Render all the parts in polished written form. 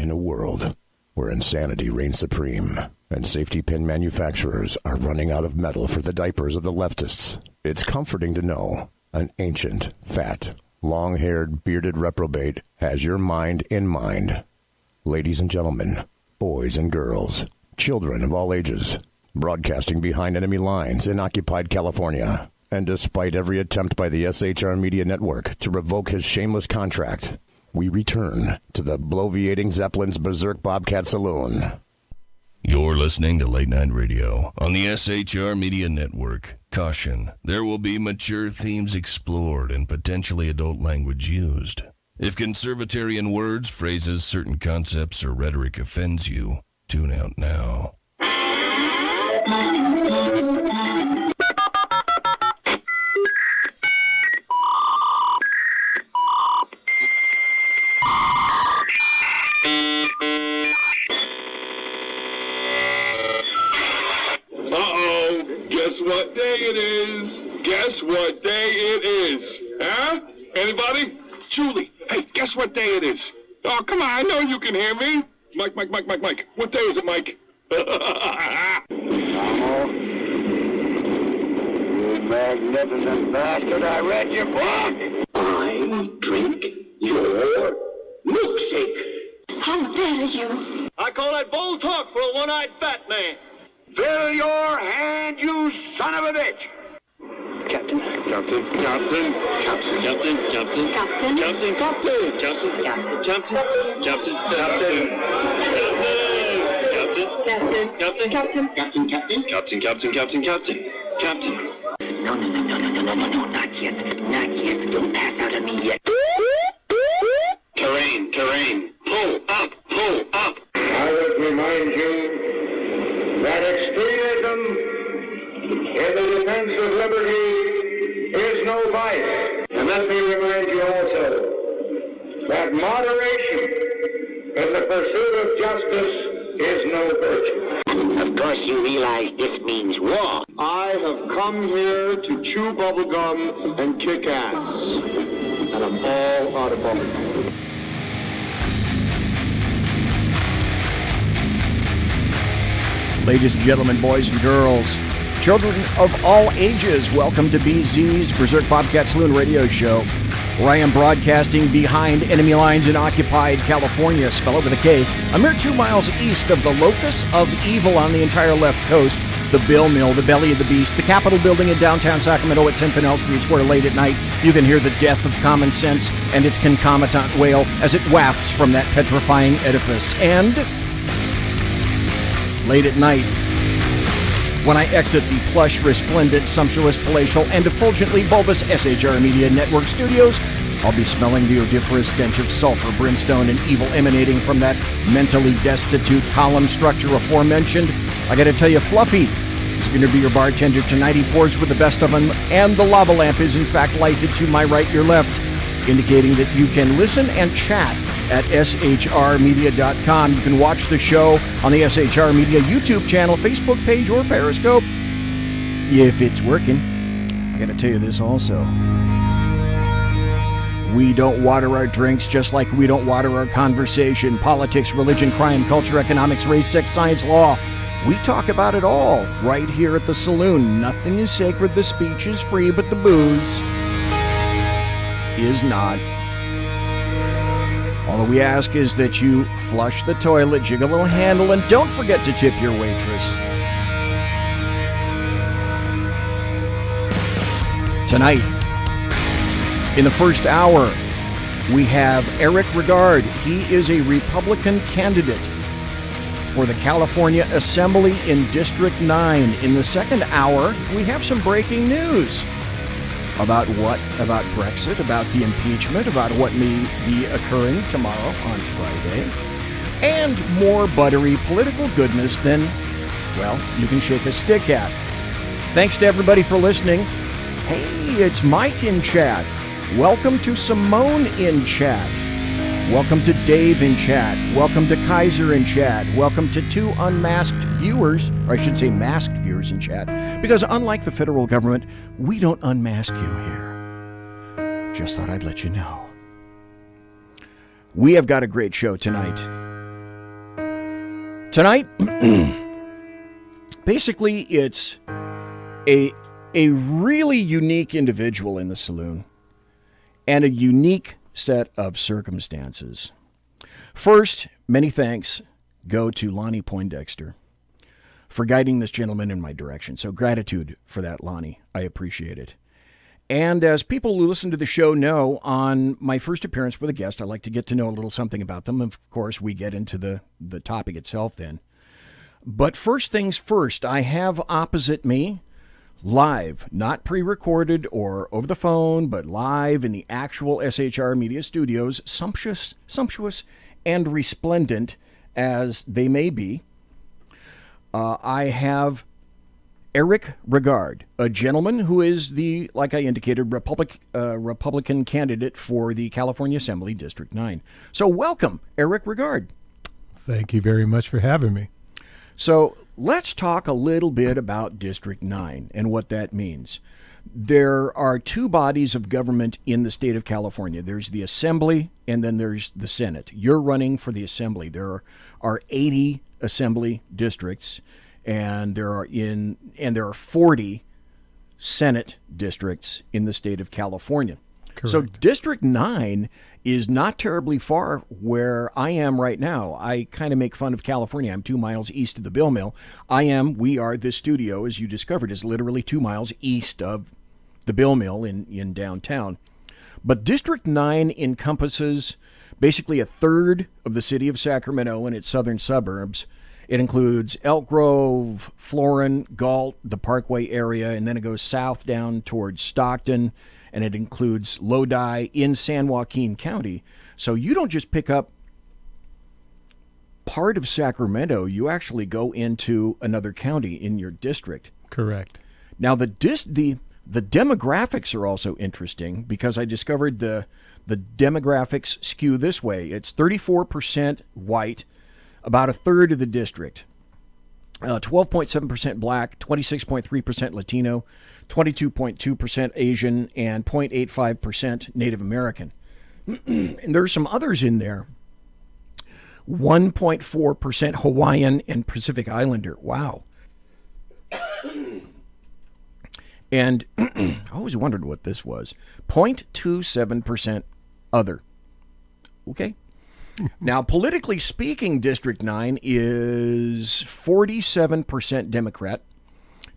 In a world where insanity reigns supreme and safety pin manufacturers are running out of metal for the diapers of the leftists, it's comforting to know an ancient, fat, long-haired, bearded reprobate has your mind in mind. Ladies and gentlemen, boys and girls, children of all ages, broadcasting behind enemy lines in occupied California, and despite every attempt by the SHR Media Network to revoke his shameless contract, we return to the bloviating Zeppelin's Berserk Bobcat Saloon. You're listening to Late Night Radio on the SHR Media Network. Caution, there will be mature themes explored and potentially adult language used. If conservatarian words, phrases, certain concepts, or rhetoric offends you, tune out now. Guess what day it is? Guess what day it is? Huh? Anybody? Julie, hey, guess what day it is? Oh, come on, I know you can hear me. Mike. What day is it, Mike? Tomo, you magnificent bastard, I read your book. I drink your milkshake. How dare you? I call that bold talk for a one-eyed fat man. Fill your hand, you son of a bitch! Captain. Captain. Captain. Captain. Captain. Captain. Captain. Captain. Captain. Captain. Captain. Captain. Captain. No, not yet. Don't pass out on me yet. Terrain. Pull up. I would remind you that extremism in the defense of liberty is no vice. And let me remind you also that moderation in the pursuit of justice is no virtue. Of course you realize this means war. I have come here to chew bubblegum and kick ass. And I'm all out of bubblegum. Ladies and gentlemen, boys and girls, children of all ages, welcome to BZ's Berserk Bobcat Saloon radio show, where I am broadcasting behind enemy lines in occupied California, spell it with a K, a mere 2 miles east of the locus of evil on the entire left coast, the Bill Mill, the belly of the beast, the Capitol building in downtown Sacramento at 10th and L Streets, where late at night you can hear the death of common sense and its concomitant wail as it wafts from that petrifying edifice. And late at night, when I exit the plush, resplendent, sumptuous, palatial, and effulgently bulbous SHR Media Network studios, I'll be smelling the odoriferous stench of sulfur, brimstone, and evil emanating from that mentally destitute column structure aforementioned. I gotta tell you, Fluffy is gonna be your bartender tonight. He pours with the best of them, and the lava lamp is in fact lighted to my right, your left, indicating that you can listen and chat at shrmedia.com. You can watch the show on the SHR Media YouTube channel, Facebook page, or Periscope. If it's working. I gotta tell you this also. We don't water our drinks just like we don't water our conversation. Politics, religion, crime, culture, economics, race, sex, science, law. We talk about it all right here at the Saloon. Nothing is sacred. The speech is free, but the booze is not. All we ask is that you flush the toilet, jig a little handle, and don't forget to tip your waitress. Tonight, in the first hour, we have Eric Regard. He is a Republican candidate for the California Assembly in District 9. In the second hour, we have some breaking news. About what? About Brexit, about the impeachment, about what may be occurring tomorrow on Friday, and more buttery political goodness than, well, you can shake a stick at. Thanks to everybody for listening. Hey, it's Mike in chat. Welcome to Simone in chat. Welcome to Dave in chat. Welcome to Kaiser in chat. Welcome to 2 unmasked viewers, or I should say masked viewers in chat, because unlike the federal government, we don't unmask you here. Just thought I'd let you know. We have got a great show tonight. Tonight, basically, it's a really unique individual in the saloon and a unique set of circumstances. First, many thanks go to Lonnie Poindexter for guiding this gentleman in my direction. So gratitude for that, Lonnie. I appreciate it. And as people who listen to the show know, on my first appearance with a guest, I like to get to know a little something about them. Of course, we get into the topic itself then. But first things first, I have opposite me, live, not pre-recorded or over the phone, but live in the actual SHR Media Studios, sumptuous and resplendent as they may be, I have Eric Regard, a gentleman who is the, like I indicated, Republican candidate for the California Assembly, District 9. So welcome, Eric Regard. Thank you very much for having me. So let's talk a little bit about District 9 and what that means. There are two bodies of government in the state of California. There's the Assembly and then there's the Senate. You're running for the Assembly. There are 80 Assembly districts, and there are 40 Senate districts in the state of California. Correct. So District 9 is not terribly far where I am right now. I kind of make fun of California. I'm 2 miles east of the Bill Mill. This studio, as you discovered, is literally 2 miles east of the Bill Mill in downtown. But District 9 encompasses basically a third of the city of Sacramento and its southern suburbs. It includes Elk Grove, Florin, Galt, the Parkway area, and then it goes south down towards Stockton, and it includes Lodi in San Joaquin County. So you don't just pick up part of Sacramento, you actually go into another county in your district. Correct. Now, the demographics are also interesting because I discovered the demographics skew this way. It's 34% white, about a third of the district, 12.7% black, 26.3% Latino, 22.2% Asian, and 0.85% Native American. And there's some others in there. 1.4% Hawaiian and Pacific Islander. Wow. And I always wondered what this was. 0.27% other. Okay. Now, politically speaking, District 9 is 47% Democrat,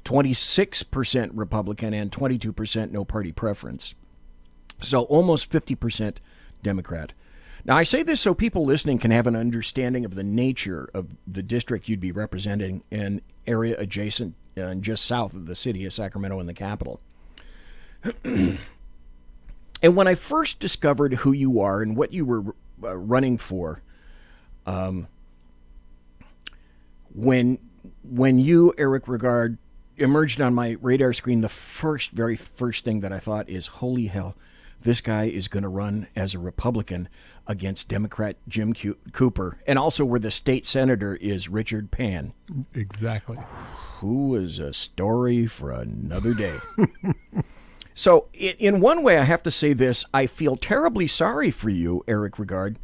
26% Republican, and 22% no party preference. So almost 50% Democrat. Now, I say this so people listening can have an understanding of the nature of the district you'd be representing, an area adjacent and just south of the city of Sacramento and the capital. And when I first discovered who you are and what you were running for, when you, Eric Regard, emerged on my radar screen, the very first thing that I thought is, holy hell, this guy is going to run as a Republican against Democrat Jim Cooper, and also where the state senator is Richard Pan. Exactly. Who is a story for another day. So in one way, I have to say this. I feel terribly sorry for you, Eric Regard.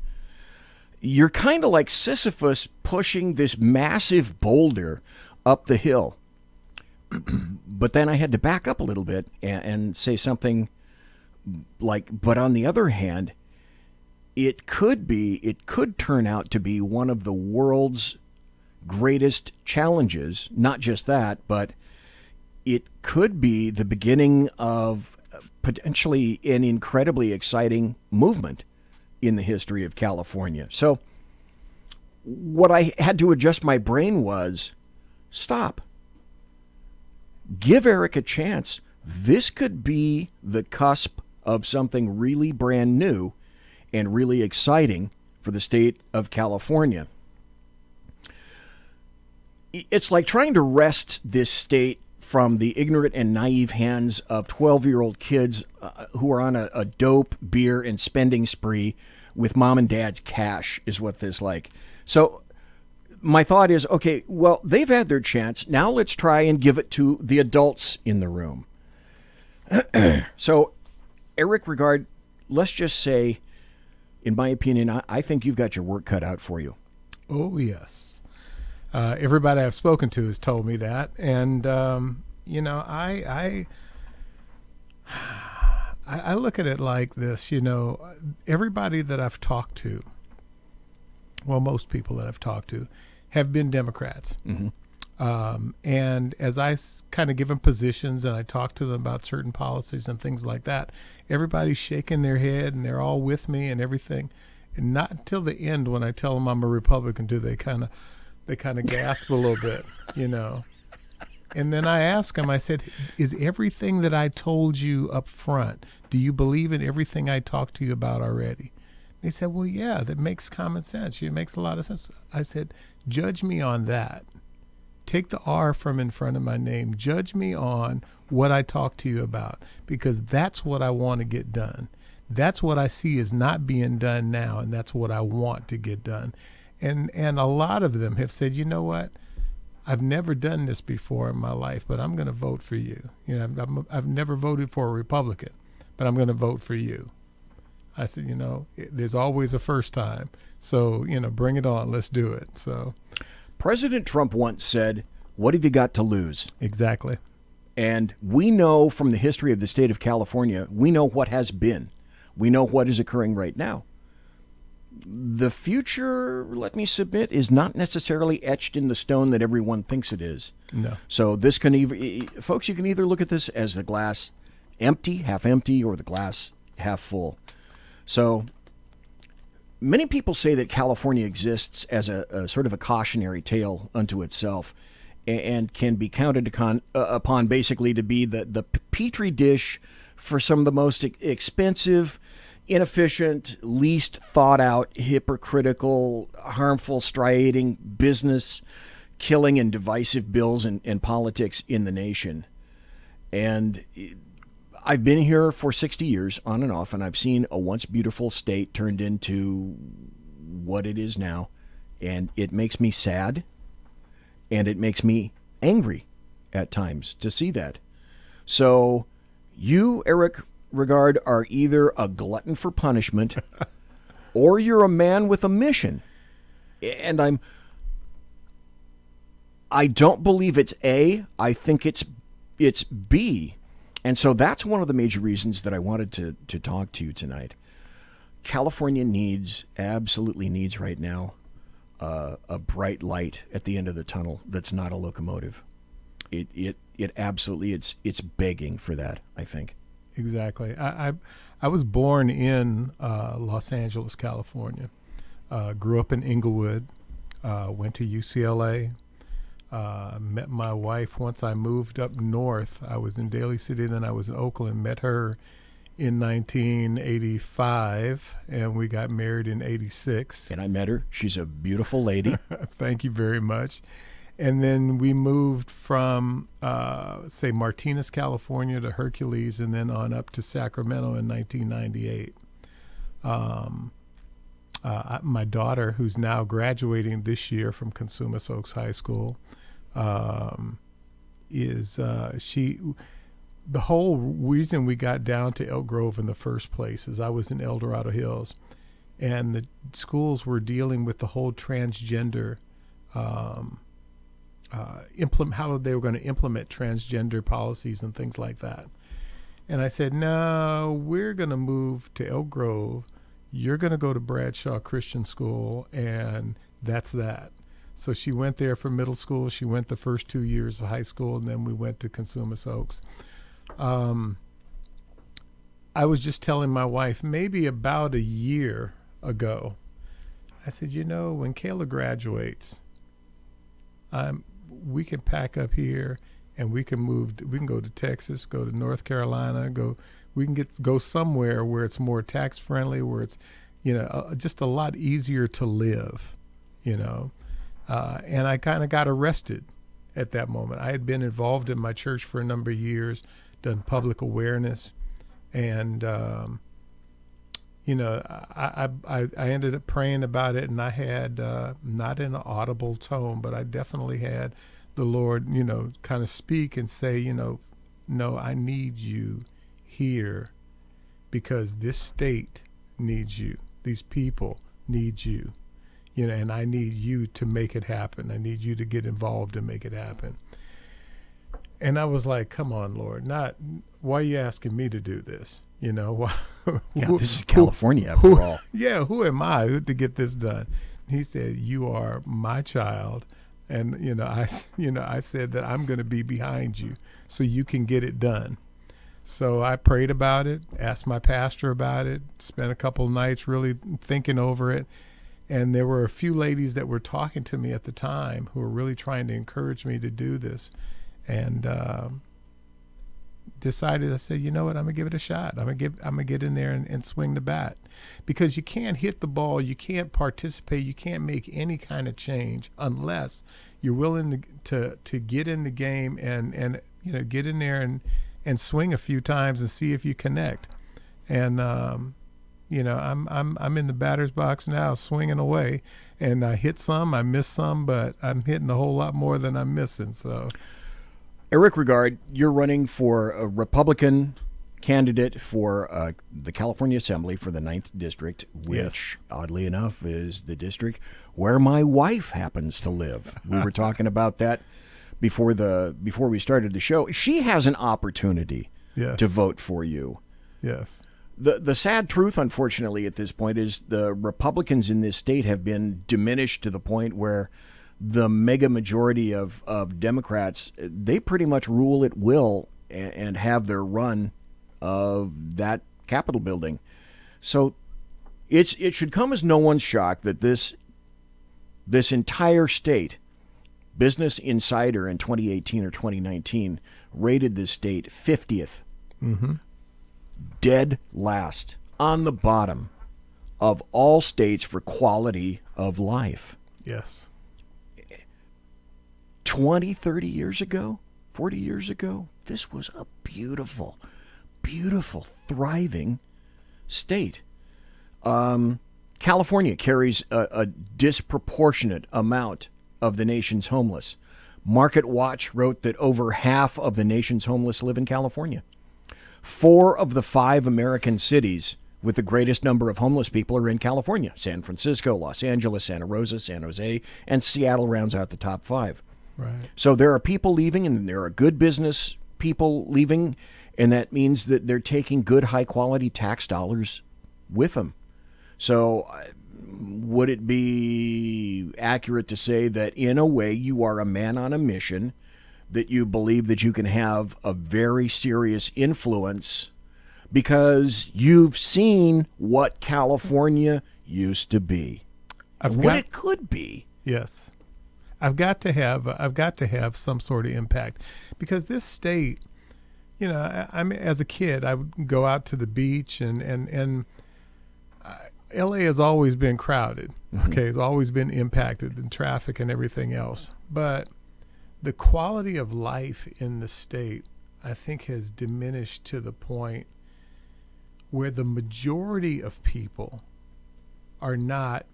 You're kind of like Sisyphus pushing this massive boulder up the hill. But then I had to back up a little bit and say something like, but on the other hand, it could turn out to be one of the world's greatest challenges. Not just that, but it could be the beginning of potentially an incredibly exciting movement in the history of California. So what I had to adjust my brain was, stop. Give Eric a chance. This could be the cusp of something really brand new and really exciting for the state of California. It's like trying to wrest this state from the ignorant and naive hands of 12-year-old kids who are on a dope, beer, and spending spree with mom and dad's cash is what this like. So my thought is, okay, well, they've had their chance. Now let's try and give it to the adults in the room. So, Eric Regard, let's just say, in my opinion, I think you've got your work cut out for you. Oh, yes. Everybody I've spoken to has told me that, and I look at it like this. Everybody that I've talked to, well, most people that I've talked to, have been Democrats. Mm-hmm. And as I kind of give them positions and I talk to them about certain policies and things like that, everybody's shaking their head and they're all with me and everything. And not until the end, when I tell them I'm a Republican, do they kind of gasp a little bit, And then I ask them, I said, is everything that I told you up front, do you believe in everything I talked to you about already? They said, well, yeah, that makes common sense. It makes a lot of sense. I said, judge me on that. Take the R from in front of my name. Judge me on what I talked to you about, because that's what I want to get done. That's what I see is not being done now, and that's what I want to get done. And a lot of them have said, you know what? I've never done this before in my life, but I'm going to vote for you. I've never voted for a Republican, but I'm going to vote for you. I said, there's always a first time. So, bring it on. Let's do it. So, President Trump once said, what have you got to lose? Exactly. And we know from the history of the state of California, we know what has been. We know what is occurring right now. The future, let me submit, is not necessarily etched in the stone that everyone thinks it is. No. So this can folks, you can either look at this as the glass empty, or the glass half full. So many people say that California exists as a sort of a cautionary tale unto itself, and can be counted upon basically to be the petri dish for some of the most expensive, inefficient, least thought out, hypocritical, harmful, striating business, killing, and divisive bills and politics in the nation. And I've been here for 60 years on and off, and I've seen a once beautiful state turned into what it is now. And it makes me sad, and it makes me angry at times to see that. So you, Eric Regard, are either a glutton for punishment or you're a man with a mission. And I don't believe it's A. I think it's B. And so that's one of the major reasons that I wanted to talk to you tonight. California absolutely needs right now a bright light at the end of the tunnel that's not a locomotive. It absolutely, it's begging for that, I think. Exactly. I was born in Los Angeles, California. Grew up in Inglewood. Went to UCLA. Met my wife once I moved up north. I was in Daly City, then I was in Oakland. Met her in 1985, and we got married in 86. And I met her. She's a beautiful lady. Thank you very much. And then we moved from, say, Martinez, California to Hercules, and then on up to Sacramento in 1998. My daughter, who's now graduating this year from Consumers Oaks High School, the whole reason we got down to Elk Grove in the first place is I was in El Dorado Hills, and the schools were dealing with the whole transgender how they were going to implement transgender policies and things like that. And I said, no, we're going to move to Elk Grove. You're going to go to Bradshaw Christian School, and that's that. So she went there for middle school. She went the first 2 years of high school, and then we went to Consumers Oaks. I was just telling my wife maybe about a year ago, I said, when Kayla graduates, we can pack up here and we can go to Texas, go to North Carolina, we can go somewhere where it's more tax friendly, where it's, just a lot easier to live, and I kind of got arrested at that moment. I had been involved in my church for a number of years, done public awareness, and, I ended up praying about it, and I had, not in an audible tone, but I definitely had the Lord, kind of speak and say, no, I need you here because this state needs you. These people need you. and I need you to make it happen. I need you to get involved and make it happen. And I was like, come on, Lord, why are you asking me to do this? This is California after all. Yeah, who am I to get this done? He said, you are my child. And, I said that I'm going to be behind you so you can get it done. So I prayed about it, asked my pastor about it, spent a couple of nights really thinking over it. And there were a few ladies that were talking to me at the time who were really trying to encourage me to do this. And decided, I said, you know what, I'm going to give it a shot. I'm going to get in there and swing the bat. Because you can't hit the ball, you can't participate, you can't make any kind of change unless you're willing to get in the game and get in there and swing a few times and see if you connect. And I'm in the batter's box now, swinging away, and I hit some, I miss some, but I'm hitting a whole lot more than I'm missing. So, Eric Regard, you're running for a Republican candidate for the California Assembly for the 9th District, which, oddly enough, is the district where my wife happens to live. We were talking about that before we started the show. She has an opportunity to vote for you. Yes. The sad truth, unfortunately, at this point is the Republicans in this state have been diminished to the point where the mega majority of Democrats, they pretty much rule at will and have their run of that Capitol building. So it should come as no one's shock that this entire state, Business Insider in 2018 or 2019 rated this state 50th, dead last, on the bottom of all states for quality of life. Yes. 20, 30 years ago, 40 years ago, this was a beautiful, beautiful, thriving state. California carries a disproportionate amount of the nation's homeless. Market Watch wrote that over half of the nation's homeless live in California. 4 of the 5 American cities with the greatest number of homeless people are in California. San Francisco, Los Angeles, Santa Rosa, San Jose, and Seattle rounds out the top 5. Right. So there are people leaving, and there are good business people leaving, and that means that they're taking good, high-quality tax dollars with them. So would it be accurate to say that, in a way, you are a man on a mission, that you believe that you can have a very serious influence because you've seen what California used to be, what it could be? Yes. I've got to have some sort of impact, because this state, as a kid, I would go out to the beach and LA has always been crowded. Okay. It's always been impacted in traffic and everything else. But the quality of life in the state, I think, has diminished to the point where the majority of people are not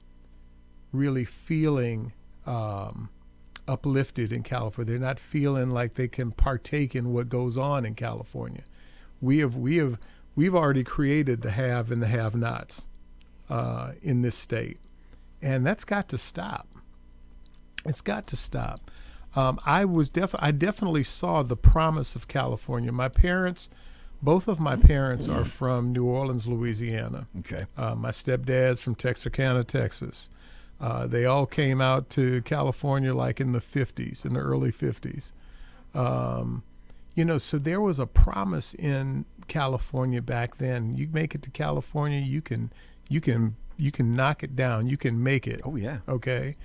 really feeling uplifted in California. They're not feeling like they can partake in what goes on in California. We've already created the have and the have-nots in this state, and that's got to stop. It's got to stop. I definitely saw the promise of California. Both of my parents are from New Orleans, Louisiana. Okay. My stepdad's from Texarkana, Texas. They all came out to California like in the the early 50s. So there was a promise in California back then. You make it to California, you can knock it down. You can make it. Oh yeah. Okay.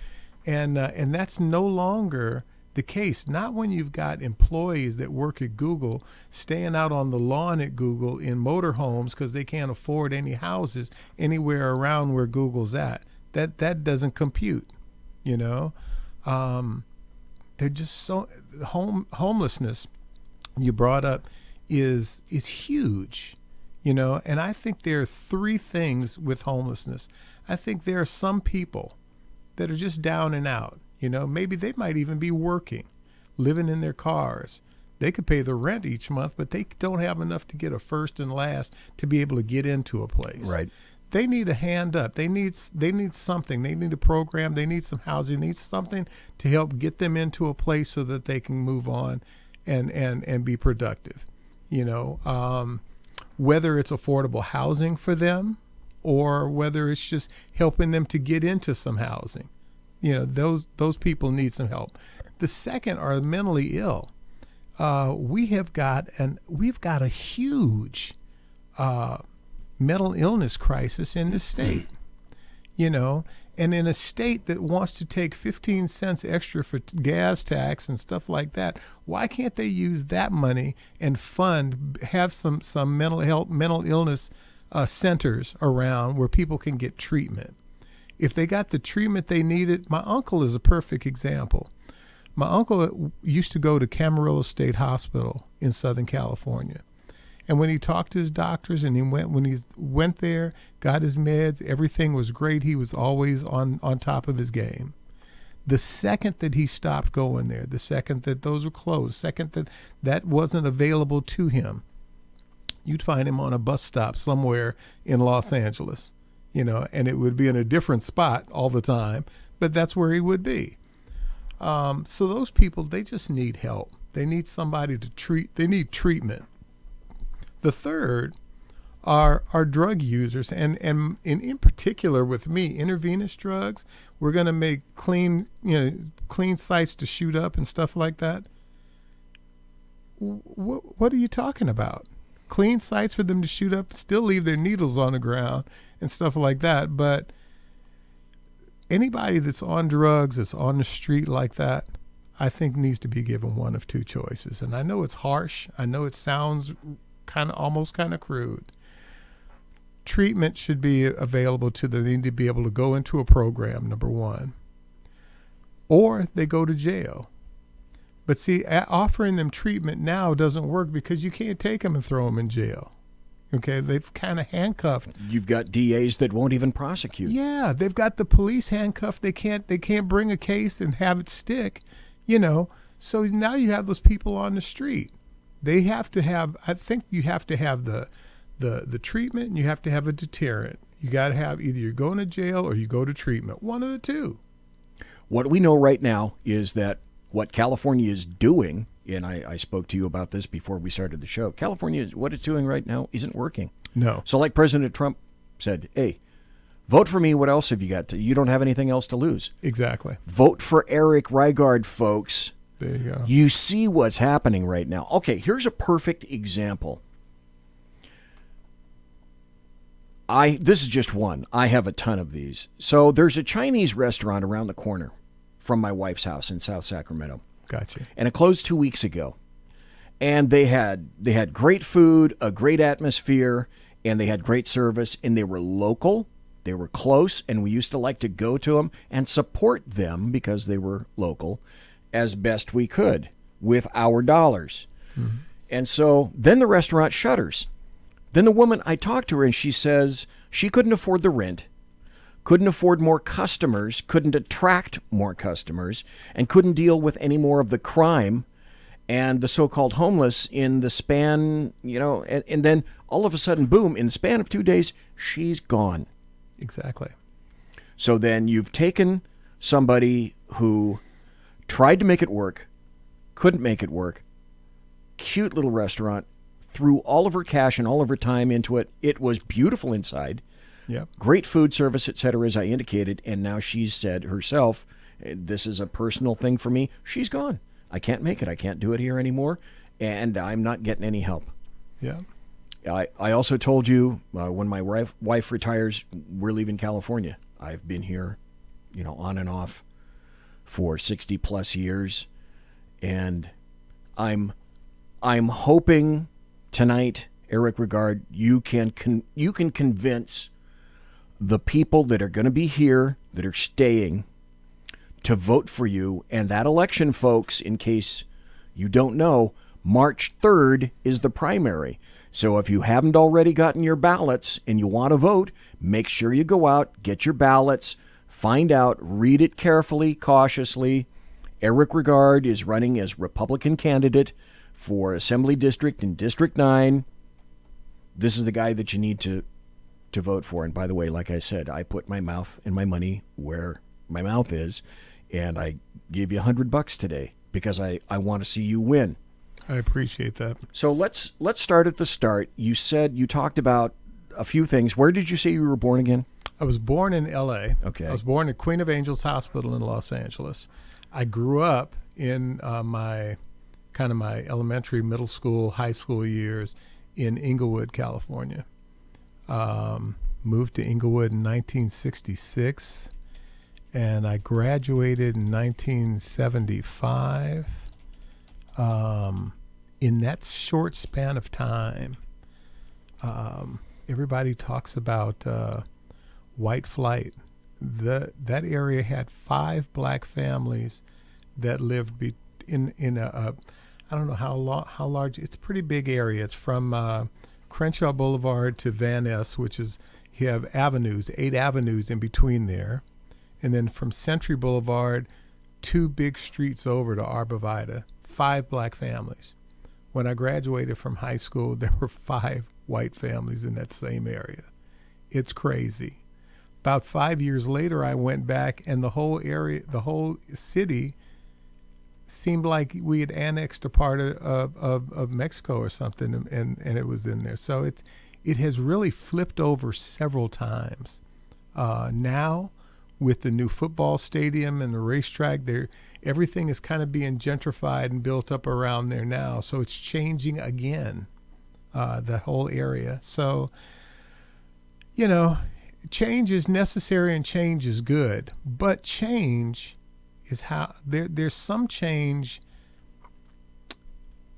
And that's no longer the case. Not when you've got employees that work at Google staying out on the lawn at Google in motorhomes because they can't afford any houses anywhere around where Google's at. That doesn't compute, They're just so homelessness you brought up is huge, and I think there are 3 things with homelessness. I think there are some people that are just down and out, maybe they might even be working, living in their cars. They could pay the rent each month, but they don't have enough to get a first and last to be able to get into a place. Right. they need a hand up. They need something. They need a program. They need some housing. They need something to help get them into a place so that they can move on and be productive. Whether it's affordable housing for them or whether it's just helping them to get into some housing. Those people need some help. The second are mentally ill. We've got a huge mental illness crisis in this state, and in a state that wants to take 15 cents extra for gas tax and stuff like that. Why can't they use that money and have some mental illness centers around where people can get treatment? If they got the treatment they needed, my uncle is a perfect example. My uncle used to go to Camarillo State Hospital in Southern California. And when he talked to his doctors and when he went there, got his meds, everything was great. He was always on top of his game. The second that he stopped going there, the second that those were closed, second that wasn't available to him, you'd find him on a bus stop somewhere in Los Angeles, and it would be in a different spot all the time, but that's where he would be. So those people, they just need help. They need somebody to treat. They need treatment. The third are drug users, and in particular with me, intravenous drugs. We're going to make clean sites to shoot up and stuff like that. What are you talking about? Clean sites for them to shoot up, still leave their needles on the ground and stuff like that. But anybody that's on drugs, that's on the street like that, I think needs to be given one of two choices. And I know it's harsh. I know it sounds almost kind of crude. Treatment should be available to them. They need to be able to go into a program, number one. Or they go to jail. But see, offering them treatment now doesn't work because you can't take them and throw them in jail. Okay, they've kind of handcuffed. You've got DAs that won't even prosecute. Yeah, they've got the police handcuffed. They can't bring a case and have it stick, So now you have those people on the street. They have to have. I think you have to have the treatment, and you have to have a deterrent. You got to have either you're going to jail or you go to treatment. One of the two. What we know right now is that what California is doing, and I spoke to you about this before we started the show. California, what it's doing right now isn't working. No. So like President Trump said, hey, vote for me. What else have you got? You don't have anything else to lose. Exactly. Vote for Eric Reigard, folks. There you go. You see what's happening right now. Okay, here's a perfect example. This is just one. I have a ton of these. So there's a Chinese restaurant around the corner from my wife's house in South Sacramento. Gotcha. And it closed 2 weeks ago. And they had great food, a great atmosphere, and they had great service, and they were local. They were close, and we used to like to go to them and support them because they were local as best we could with our dollars. Mm-hmm. And so then the restaurant shutters. Then the woman, I talked to her, and she says she couldn't afford the rent, couldn't afford more customers, couldn't attract more customers, and couldn't deal with any more of the crime and the so-called homeless in the span, and then all of a sudden, boom, in the span of 2 days, she's gone. Exactly. So then you've taken somebody who tried to make it work, couldn't make it work, cute little restaurant, threw all of her cash and all of her time into it. It was beautiful inside. Yep. Great food service, et cetera, as I indicated. And now she's said herself, this is a personal thing for me. She's gone. I can't make it. I can't do it here anymore. And I'm not getting any help. Yeah. I also told you when my wife retires, we're leaving California. I've been here, on and off for 60 plus years. And I'm hoping tonight, Eric Reigard, you can convince the people that are going to be here, that are staying, to vote for you. And that election, folks, in case you don't know, March 3rd is the primary. So if you haven't already gotten your ballots and you want to vote, make sure you go out, get your ballots, find out, read it carefully, cautiously. Eric Reigard is running as Republican candidate for Assembly District in District 9. This is the guy that you need to to vote for. And by the way, like I said, I put my mouth and my money where my mouth is, and I gave you $100 today because I want to see you win. I appreciate that. So let's start at the start. You said you talked about a few things. Where did you say you were born again? I was born in L.A. Okay. I was born at Queen of Angels Hospital in Los Angeles. I grew up in my elementary, middle school, high school years in Inglewood, California. Moved to Inglewood in 1966, and I graduated in 1975. In that short span of time, everybody talks about white flight. That area had 5 black families that lived in a I don't know how large. It's a pretty big area. It's from Crenshaw Boulevard to Van Ness, which is, you have avenues, 8 avenues in between there, and then from Century Boulevard, 2 big streets over to Arbor Vitae. 5 black families. When I graduated from high school, there were 5 white families in that same area. It's crazy. About 5 years later, I went back, and the whole area, the whole city, seemed like we had annexed a part of Mexico or something, and it was in there. So it has really flipped over several times. Now, with the new football stadium and the racetrack, everything is kind of being gentrified and built up around there now. So it's changing again, that whole area. So, change is necessary and change is good, but change is how there's some change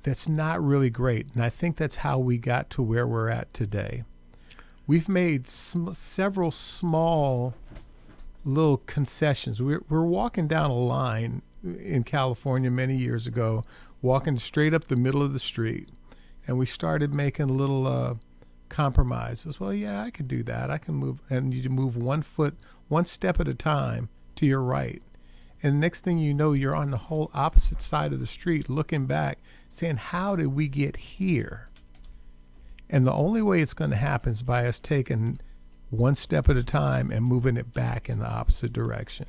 that's not really great. And I think that's how we got to where we're at today. We've made several small little concessions. We're walking down a line in California many years ago, walking straight up the middle of the street, and we started making little compromises. Well, yeah, I could do that. I can move, and you move 1 step at a time to your right. And the next thing you know, you're on the whole opposite side of the street, looking back, saying, how did we get here? And the only way it's going to happen is by us taking 1 step at a time and moving it back in the opposite direction.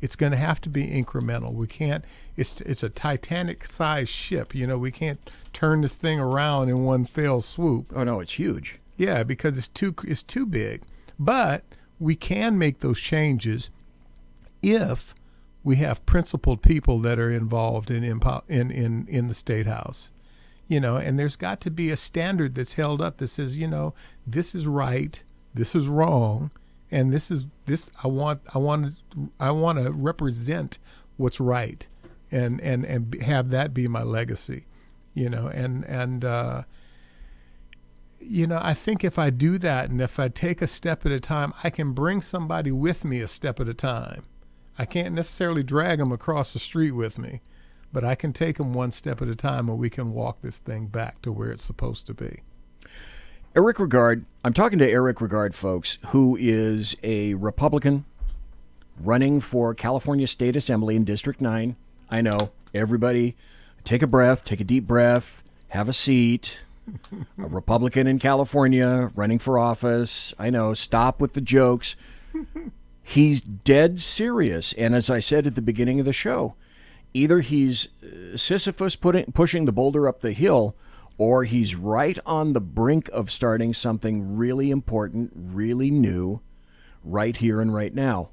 It's going to have to be incremental. We can't, it's a Titanic-sized ship. We can't turn this thing around in one fell swoop. Oh, no, it's huge. Yeah, because it's too big. But we can make those changes if we have principled people that are involved in the State House. And there's got to be a standard that's held up that says, this is right, this is wrong, and this I want to represent what's right, and have that be my legacy, I think if I do that, and if I take a step at a time, I can bring somebody with me a step at a time. I can't necessarily drag them across the street with me, but I can take them 1 step at a time, and we can walk this thing back to where it's supposed to be. Eric Regard, I'm talking to Eric Regard, folks, who is a Republican running for California State Assembly in District 9. I know, everybody, take a breath, take a deep breath, have a seat. A Republican in California running for office. I know, stop with the jokes. He's dead serious. And as I said at the beginning of the show, either he's Sisyphus pushing the boulder up the hill, or he's right on the brink of starting something really important, really new, right here and right now.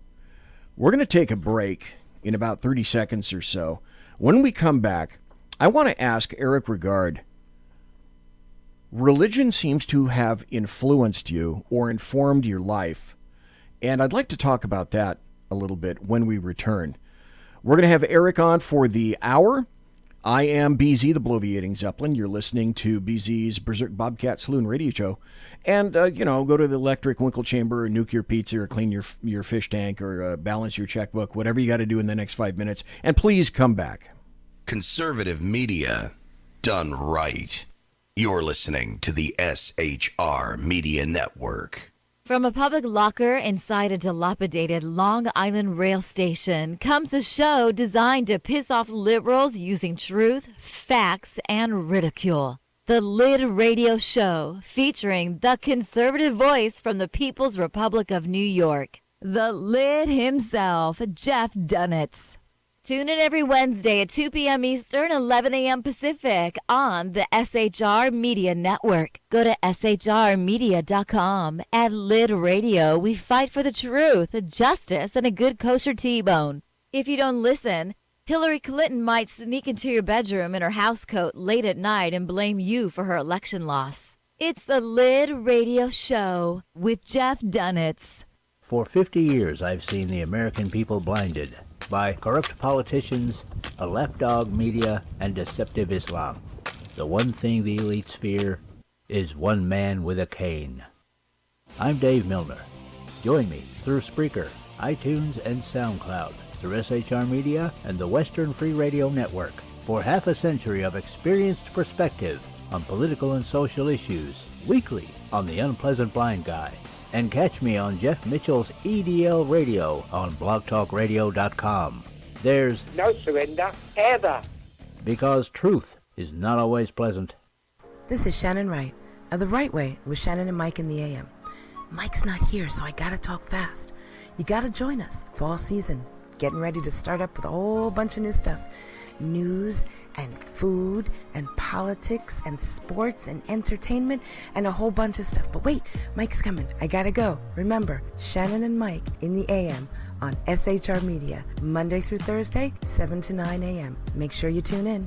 We're going to take a break in about 30 seconds or so. When we come back, I want to ask Eric Regard, religion seems to have influenced you or informed your life, and I'd like to talk about that a little bit when we return. We're going to have Eric on for the hour. I am BZ, the Bloviating Zeppelin. You're listening to BZ's Berserk Bobcat Saloon radio show. And, go to the electric winkle chamber or nuke your pizza or clean your fish tank or balance your checkbook, whatever you got to do in the next 5 minutes. And please come back. Conservative media done right. You're listening to the SHR Media Network. From a public locker inside a dilapidated Long Island rail station comes a show designed to piss off liberals using truth, facts, and ridicule. The Lid Radio Show, featuring the conservative voice from the People's Republic of New York, the Lid himself, Jeff Dunitz. Tune in every Wednesday at 2 p.m. Eastern, 11 a.m. Pacific on the SHR Media Network. Go to shrmedia.com. At Lid Radio, we fight for the truth, justice, and a good kosher T-bone. If you don't listen, Hillary Clinton might sneak into your bedroom in her housecoat late at night and blame you for her election loss. It's the Lid Radio Show with Jeff Dunitz. For 50 years, I've seen the American people blinded by corrupt politicians, a lapdog media, and deceptive Islam. The one thing the elites fear is one man with a cane. I'm Dave Milner. Join me through Spreaker, iTunes, and SoundCloud, through SHR Media and the Western Free Radio Network, for half a century of experienced perspective on political and social issues, weekly on The Unpleasant Blind Guy. And catch me on Jeff Mitchell's EDL Radio on blogtalkradio.com. There's no surrender, ever. Because truth is not always pleasant. This is Shannon Wright of The Right Way with Shannon and Mike in the AM. Mike's not here, so I gotta talk fast. You gotta join us. Fall season. Getting ready to start up with a whole bunch of new stuff. News and food and politics and sports and entertainment and a whole bunch of stuff. But wait, Mike's coming. I gotta go. Remember, Shannon and Mike in the AM on SHR Media, Monday through Thursday, 7 to 9 a.m. Make sure you tune in.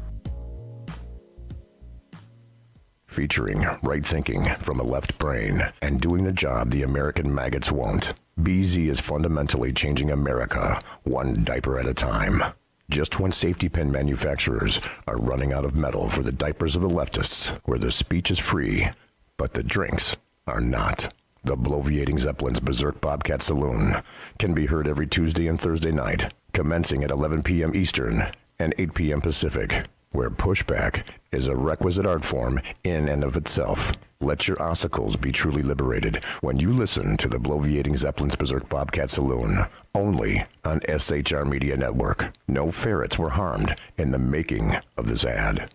Featuring right thinking from a left brain and doing the job the American maggots won't. BZ is fundamentally changing America, one diaper at a time. Just when safety pin manufacturers are running out of metal for the diapers of the leftists, where the speech is free, but the drinks are not. The bloviating Zeppelin's Berserk Bobcat Saloon can be heard every Tuesday and Thursday night, commencing at 11 p.m. Eastern and 8 p.m. Pacific, where pushback is a requisite art form in and of itself. Let your ossicles be truly liberated when you listen to the bloviating Zeppelin's Berserk Bobcat Saloon, only on SHR Media Network. No ferrets were harmed in the making of this ad.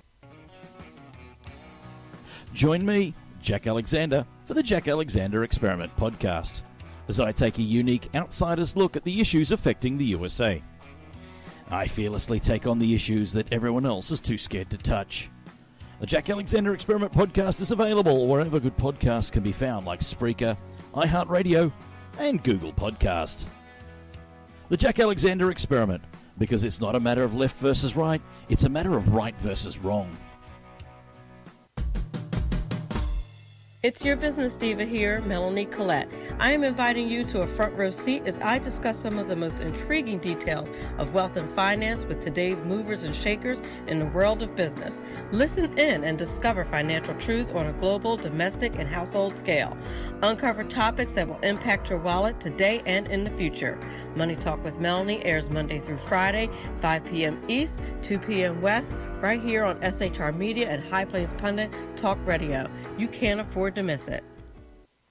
Join me, Jack Alexander, for the Jack Alexander Experiment podcast, as I take a unique outsider's look at the issues affecting the USA. I fearlessly take on the issues that everyone else is too scared to touch. The Jack Alexander Experiment podcast is available wherever good podcasts can be found, like Spreaker, iHeartRadio, and Google Podcast. The Jack Alexander Experiment, because it's not a matter of left versus right, it's a matter of right versus wrong. It's your business diva here, Melanie Collette. I am inviting you to a front row seat as I discuss some of the most intriguing details of wealth and finance with today's movers and shakers in the world of business. Listen in and discover financial truths on a global, domestic, and household scale. Uncover topics that will impact your wallet today and in the future. Money Talk with Melanie airs Monday through Friday, 5 p.m. East, 2 p.m. West, right here on SHR Media and High Plains Pundit Talk Radio. You can't afford to miss it.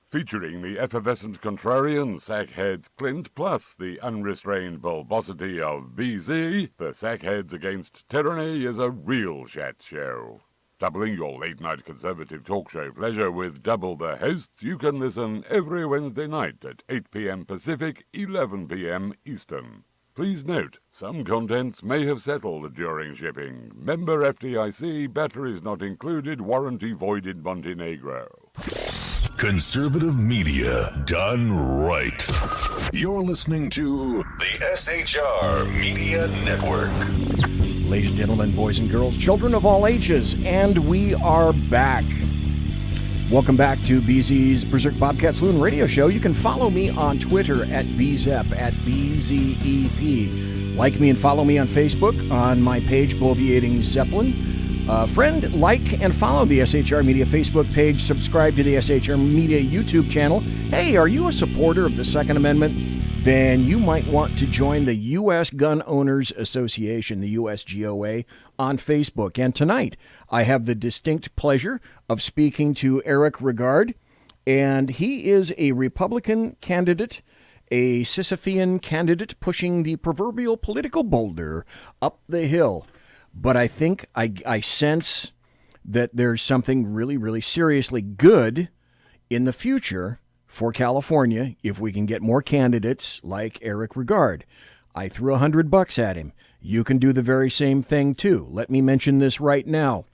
Featuring the effervescent contrarian sackheads Clint, plus the unrestrained bulbosity of BZ, the Sackheads Against Tyranny is a real chat show. Doubling your late-night conservative talk show pleasure with double the hosts, you can listen every Wednesday night at 8 p.m. Pacific, 11 p.m. Eastern. Please note, some contents may have settled during shipping. Member FDIC, batteries not included, warranty voided Montenegro. Conservative media done right. You're listening to the SHR Media Network. Ladies and gentlemen, boys and girls, children of all ages, and we are back. Welcome back to BZ's Berserk Bobcat Saloon radio show. You can follow me on Twitter at BZEP, at BZEP. Like me and follow me on Facebook on my page, Bloviating Zeppelin. Friend, like, and follow the SHR Media Facebook page. Subscribe to the SHR Media YouTube channel. Hey, are you a supporter of the Second Amendment? Then you might want to join the U.S. Gun Owners Association, the USGOA, on Facebook. And tonight, I have the distinct pleasure of speaking to Eric Regard, and he is a Republican candidate, a Sisyphean candidate pushing the proverbial political boulder up the hill. But I think I sense that there's something really, really seriously good in the future for California if we can get more candidates like Eric Regard. I threw $100 at him. You can do the very same thing too. Let me mention this right now.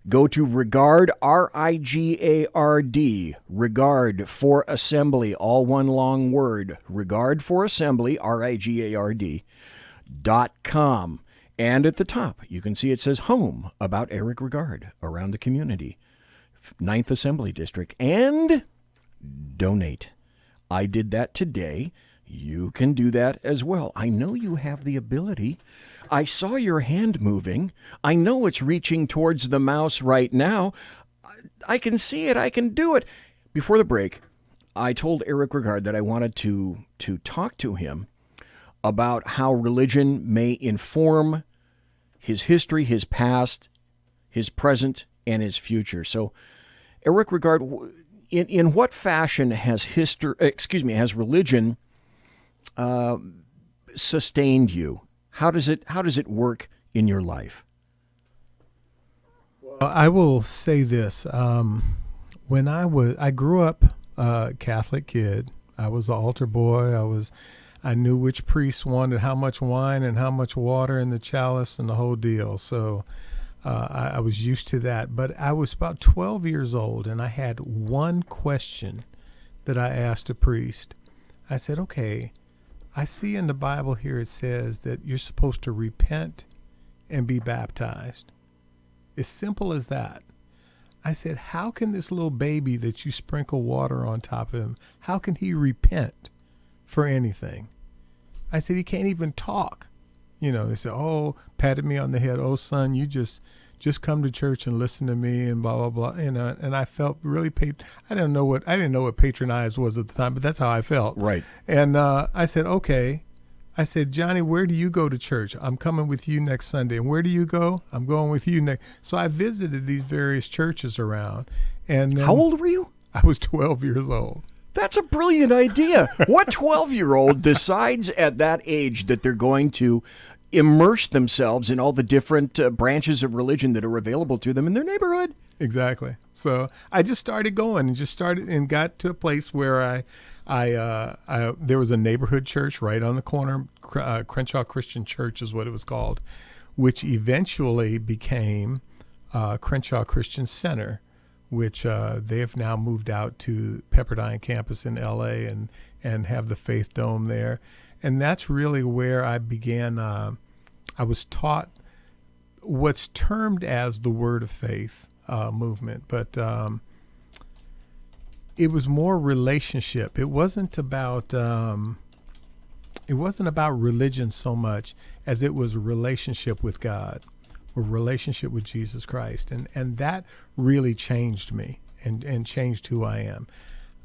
Go to Regard, RIGARD, Regard for Assembly, all one long word, Regard for Assembly, RIGARD.com. And at the top, you can see it says Home about Eric Regard around the community, 9th Assembly District, and donate. I did that today. You can do that as well. I know you have the ability. I saw your hand moving. I know it's reaching towards the mouse right now. I can see it. I can do it. Before the break, I told Eric Regard that I wanted to talk to him about how religion may inform his history, his past, his present, and his future. So, Eric Regard, in what fashion has religion sustained you? How does it work in your life? Well, I will say this: when I grew up a Catholic kid. I was an altar boy. I knew which priest wanted how much wine and how much water in the chalice and the whole deal. So I was used to that. But I was about 12 years old, and I had one question that I asked a priest. I said, okay, I see in the Bible here it says that you're supposed to repent and be baptized. As simple as that. I said, how can this little baby that you sprinkle water on top of him, how can he repent for anything? I said, he can't even talk. They said, oh, patted me on the head. Oh, son, you just come to church and listen to me and blah, blah, blah. And I felt really, I didn't know what patronized was at the time, but that's how I felt. Right. And I said, okay. I said, Johnny, where do you go to church? I'm coming with you next Sunday. And where do you go? I'm going with you next. So I visited these various churches around. And how old were you? I was 12 years old. That's a brilliant idea. What 12-year-old decides at that age that they're going to immerse themselves in all the different branches of religion that are available to them in their neighborhood? Exactly. So I just started going and got to a place where there was a neighborhood church right on the corner. Crenshaw Christian Church is what it was called, which eventually became Crenshaw Christian Center, which they have now moved out to Pepperdine campus in L.A. and have the Faith Dome there. And that's really where I began. I was taught what's termed as the Word of Faith movement, but it was more relationship. It wasn't about religion so much as it was a relationship with God, a relationship with Jesus Christ, and that really changed me and changed who I am.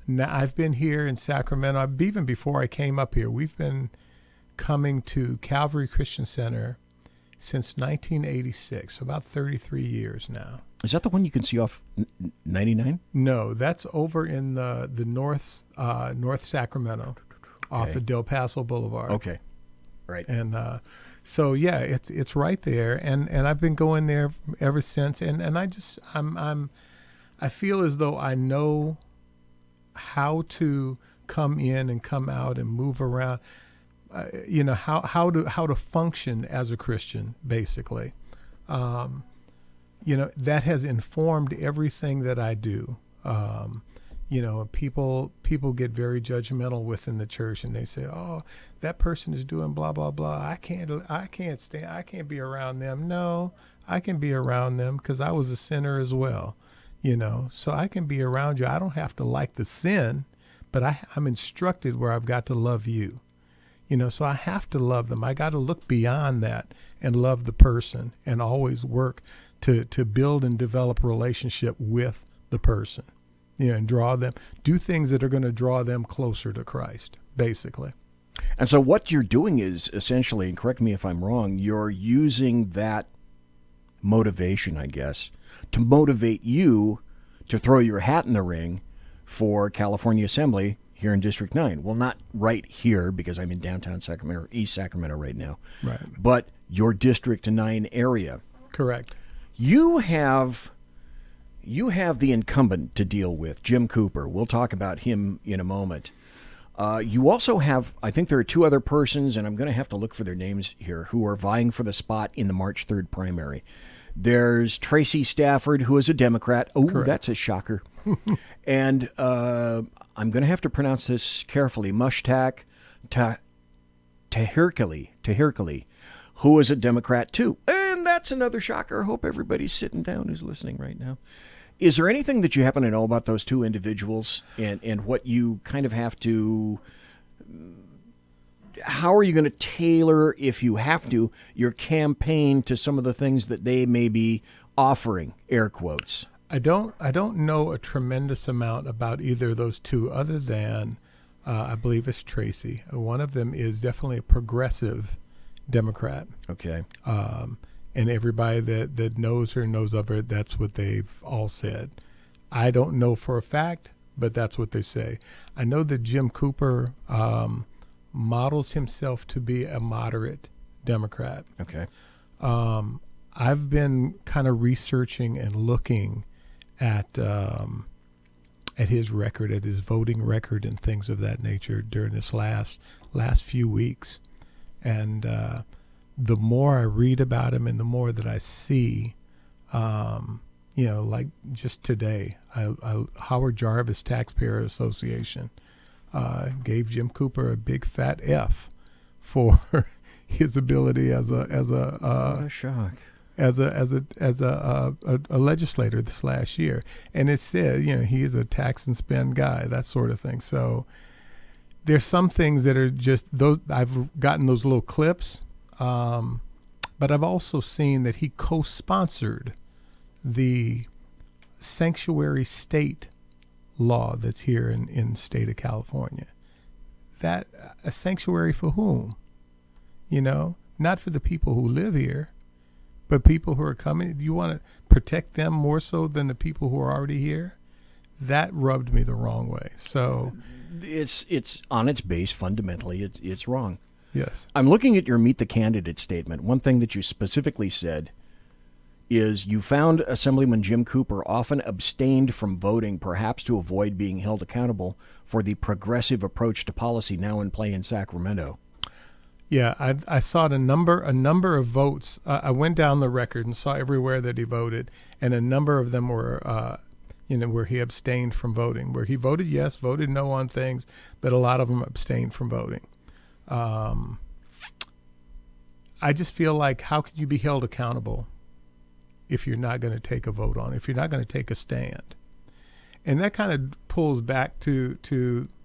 Now, I've been here in Sacramento. Even before I came up here, we've been coming to Calvary Christian Center since 1986, about 33 years now. Is that the one you can see off 99? No, that's over in the North Sacramento, off the Del Paso Boulevard. Okay, right. And so yeah, it's right there, and I've been going there ever since. And I feel as though I know how to come in and come out and move around. How to function as a Christian, basically. That has informed everything that I do. People get very judgmental within the church, and they say, "Oh, that person is doing blah blah blah. I can't be around them." No, I can be around them because I was a sinner as well. So I can be around you. I don't have to like the sin, but I'm instructed where I've got to love you. So I have to love them. I got to look beyond that and love the person and always work to build and develop a relationship with the person, and do things that are going to draw them closer to Christ, basically. And so what you're doing is essentially, and correct me if I'm wrong, you're using that motivation, I guess, to motivate you to throw your hat in the ring for California Assembly here in District 9. Well, not right here because I'm in downtown Sacramento, or East Sacramento right now. Right. But your District 9 area. Correct. You have you have the incumbent to deal with, Jim Cooper. We'll talk about him in a moment. You also have, I think there are two other persons, and I'm going to have to look for their names here, who are vying for the spot in the March 3rd primary. There's Tracy Stafford, who is a Democrat. Oh, correct. That's a shocker. And I'm going to have to pronounce this carefully. Mushtaq Tahirkali, who is a Democrat too. And that's another shocker. I hope everybody's sitting down who's listening right now. Is there anything that you happen to know about those two individuals and what you kind of have to... How are you going to tailor, if you have to, your campaign to some of the things that they may be offering, air quotes? I don't know a tremendous amount about either of those two, other than I believe it's Tracy. One of them is definitely a progressive Democrat. Okay. And everybody that knows her, knows of her, that's what they've all said. I don't know for a fact, but that's what they say. I know that Jim Cooper models himself to be a moderate Democrat. Okay. I've been kind of researching and looking at his record, at his voting record and things of that nature during this last few weeks. And the more I read about him and the more that I see, like just today, Howard Jarvis Taxpayer Association gave Jim Cooper a big fat F for his ability as a shock. As a legislator this last year. And it said, he is a tax and spend guy, that sort of thing. So there's some things that are just those. I've gotten those little clips, but I've also seen that he co-sponsored the sanctuary state law that's here in the state of California. That a sanctuary for whom? Not for the people who live here, but people who are coming. You want to protect them more so than the people who are already here? That rubbed me the wrong way. So it's on its base, fundamentally, it's wrong. Yes. I'm looking at your Meet the Candidate statement. One thing that you specifically said is you found Assemblyman Jim Cooper often abstained from voting, perhaps to avoid being held accountable for the progressive approach to policy now in play in Sacramento. Yeah, I saw a number of votes. I went down the record and saw everywhere that he voted, and a number of them were, where he abstained from voting, where he voted yes, voted no on things, but a lot of them abstained from voting. I just feel like, how could you be held accountable if you're not going to take a vote on it, if you're not going to take a stand? And that kind of pulls back to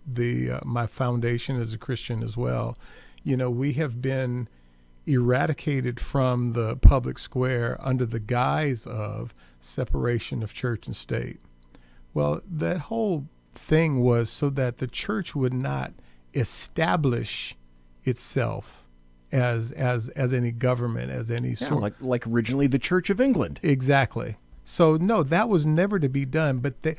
the my foundation as a Christian as well. We have been eradicated from the public square under the guise of separation of church and state. Well, that whole thing was so that the church would not establish itself as any government, as any sort. Like originally the Church of England. Exactly. So no, that was never to be done. But the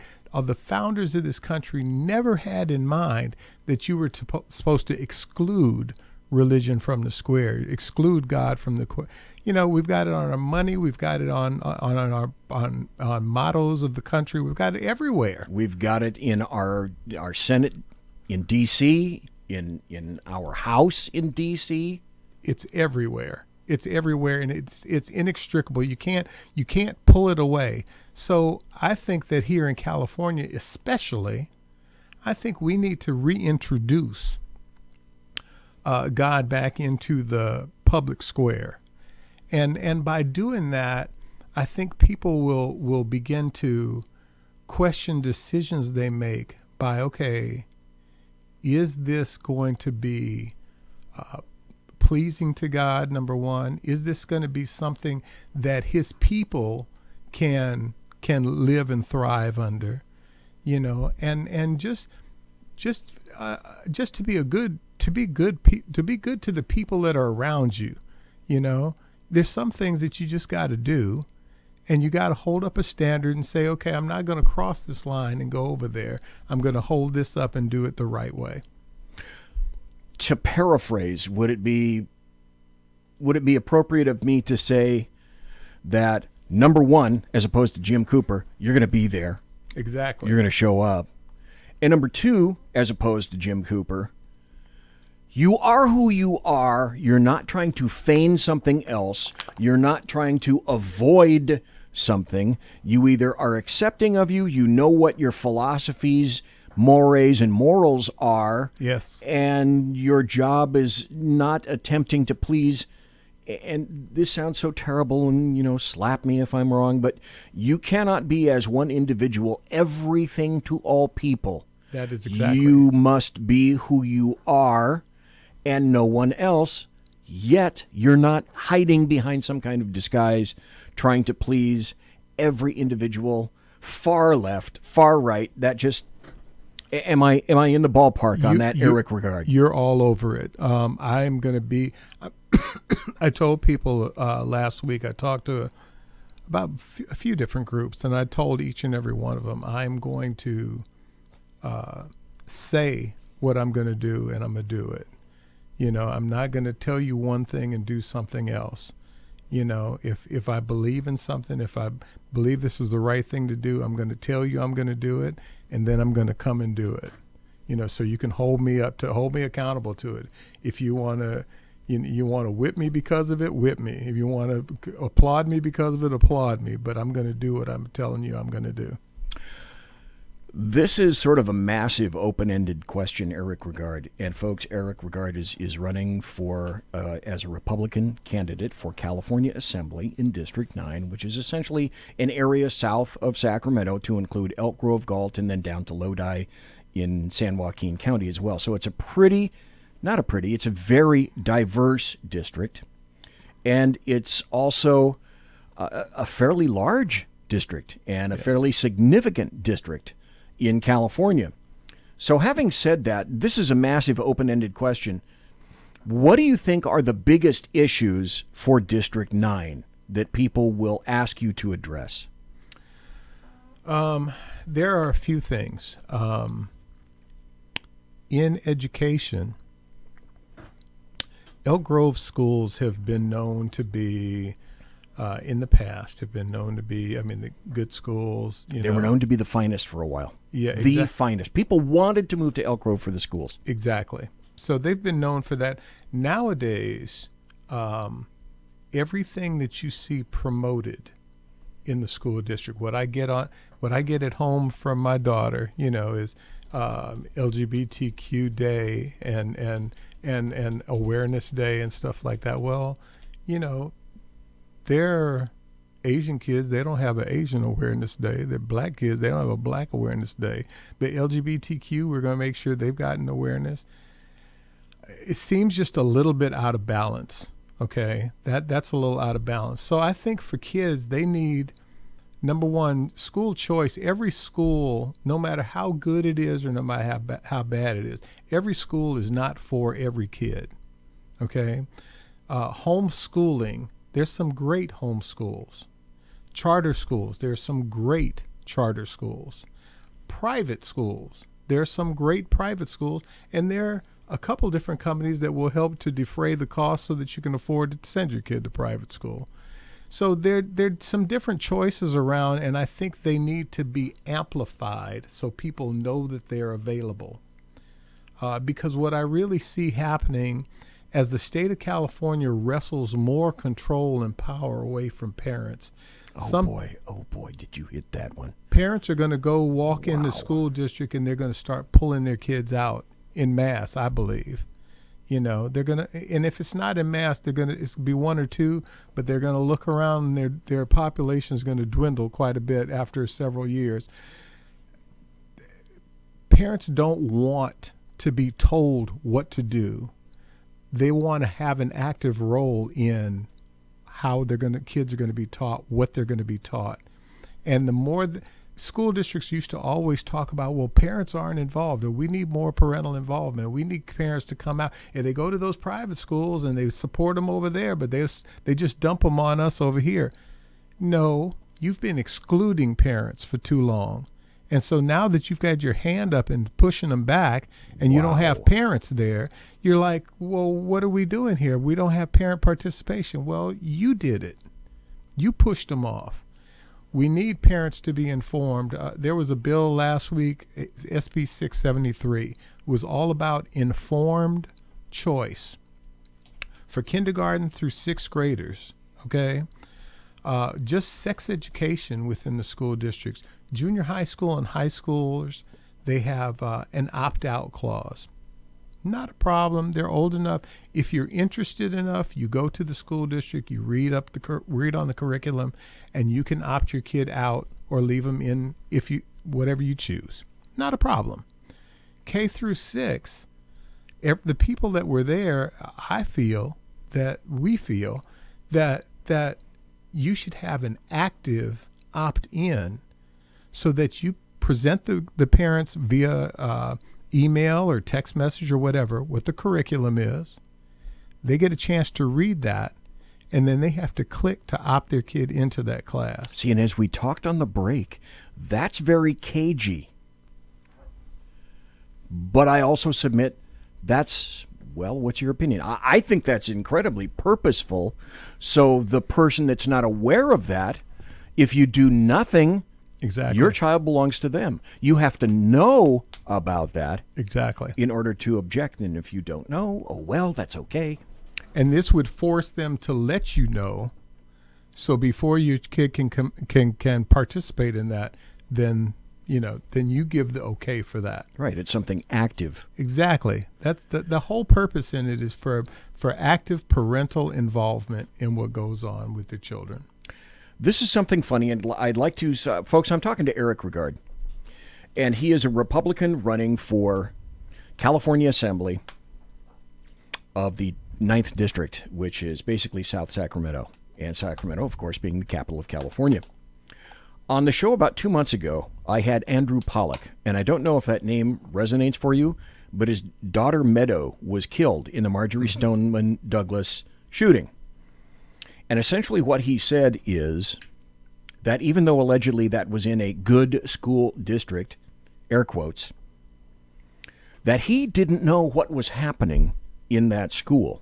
founders of this country never had in mind that you were supposed to exclude religion from the square, exclude God from the. We've got it on our money, we've got it on mottos of the country, we've got it everywhere. We've got it in our Senate in D.C., in our House in D.C. It's everywhere. It's everywhere, and it's inextricable. You can't pull it away. So I think that here in California, especially, I think we need to reintroduce God back into the public square, and by doing that, I think people will begin to question decisions they make by, okay, is this going to be pleasing to God, number one? Is this going to be something that his people can live and thrive under? And just to be good to the people that are around you. There's some things that you just got to do, and you got to hold up a standard and say, okay, I'm not going to cross this line and go over there. I'm going to hold this up and do it the right way. To paraphrase, would it be appropriate of me to say that Number one, as opposed to Jim Cooper, you're going to be there. Exactly. You're going to show up. And number two, as opposed to Jim Cooper, you are who you are. You're not trying to feign something else. You're not trying to avoid something. You either are accepting of you know what your philosophies, mores, and morals are. Yes. And your job is not attempting to please. And this sounds so terrible, and, slap me if I'm wrong, but you cannot be, as one individual, everything to all people. That is exactly. You must be who you are and no one else, yet you're not hiding behind some kind of disguise, trying to please every individual, far left, far right. That just... Am I in the ballpark on that, Eric Regard? You're all over it. I'm going to be... I told people last week, I talked to about a few different groups, and I told each and every one of them, I'm going to say what I'm going to do, and I'm going to do it. I'm not going to tell you one thing and do something else. If I believe in something, if I believe this is the right thing to do, I'm going to tell you I'm going to do it, and then I'm going to come and do it. So you can hold me accountable to it. If you want to... You want to whip me because of it, whip me. If you want to applaud me because of it, applaud me. But I'm going to do what I'm telling you I'm going to do. This is sort of a massive open-ended question, Eric Regard. And folks, Eric Regard is running for as a Republican candidate for California Assembly in District 9, which is essentially an area south of Sacramento to include Elk Grove, Galt, and then down to Lodi in San Joaquin County as well. So it's it's a very diverse district, and it's also a fairly large district and a fairly significant district in California. So having said that, this is a massive open-ended question. What do you think are the biggest issues for District 9 that people will ask you to address? There are a few things. In education, Elk Grove schools have been known to be, in the past, the good schools. They were known to be the finest for a while. Yeah, the finest. People wanted to move to Elk Grove for the schools. Exactly. So they've been known for that. Nowadays, everything that you see promoted in the school district, what I get at home from my daughter, is LGBTQ Day and Awareness Day and stuff like that. Well, they're Asian kids, they don't have an Asian Awareness Day. They're black kids, they don't have a Black Awareness Day. But LGBTQ, we're going to make sure they've gotten awareness. It seems just a little bit out of balance, okay? That's a little out of balance. So I think for kids, they need, number one, school choice. Every school, no matter how good it is or no matter how bad it is, every school is not for every kid, okay? Homeschooling, there's some great homeschools. Charter schools, there's some great charter schools. Private schools, there's some great private schools, and there are a couple different companies that will help to defray the cost so that you can afford to send your kid to private school. So there's some different choices around, and I think they need to be amplified so people know that they're available. Because what I really see happening as the state of California wrestles more control and power away from parents. Oh boy, did you hit that one. Parents are going to go walk in the school district and they're going to start pulling their kids out en masse, I believe. They're going to, and if it's not en masse, it's going to be one or two, but they're going to look around and their population is going to dwindle quite a bit after several years. Parents don't want to be told what to do. They want to have an active role in how kids are going to be taught, what they're going to be taught. And the more school districts used to always talk about, well, parents aren't involved, or we need more parental involvement. We need parents to come out. And they go to those private schools and they support them over there, but they just dump them on us over here. No, you've been excluding parents for too long. And so now that you've got your hand up and pushing them back and you don't have parents there, you're like, well, what are we doing here? We don't have parent participation. Well, you did it. You pushed them off. We need parents to be informed. There was a bill last week, SB 673, was all about informed choice for kindergarten through sixth graders, okay? Just sex education within the school districts. Junior high school and high schoolers, they have an opt-out clause. Not a problem. They're old enough. If you're interested enough, you go to the school district, you read on the curriculum, and you can opt your kid out or leave them in whatever you choose. Not a problem. K through 6, the people that were there, we feel that you should have an active opt-in so that you present the parents via email or text message or whatever what the curriculum is. They get a chance to read that, and then they have to click to opt their kid into that class. See, and as we talked on the break, that's very cagey. But I also submit what's your opinion? I think that's incredibly purposeful. So the person that's not aware of that, if you do nothing, exactly, your child belongs to them. You have to know about that. Exactly. In order to object. And if you don't know, oh, well, that's okay. And this would force them to let you know. So before your kid can participate in that, then you give the okay for that. Right. It's something active. Exactly. That's the whole purpose in it is for active parental involvement in what goes on with the children. This is something funny, and I'd like to, folks, I'm talking to Eric Regard, and he is a Republican running for California Assembly of the 9th District, which is basically South Sacramento, and Sacramento, of course, being the capital of California. On the show about 2 months ago, I had Andrew Pollack, and I don't know if that name resonates for you, but his daughter Meadow was killed in the Marjorie Stoneman Douglas shooting. And essentially what he said is that even though allegedly that was in a good school district, air quotes, that he didn't know what was happening in that school.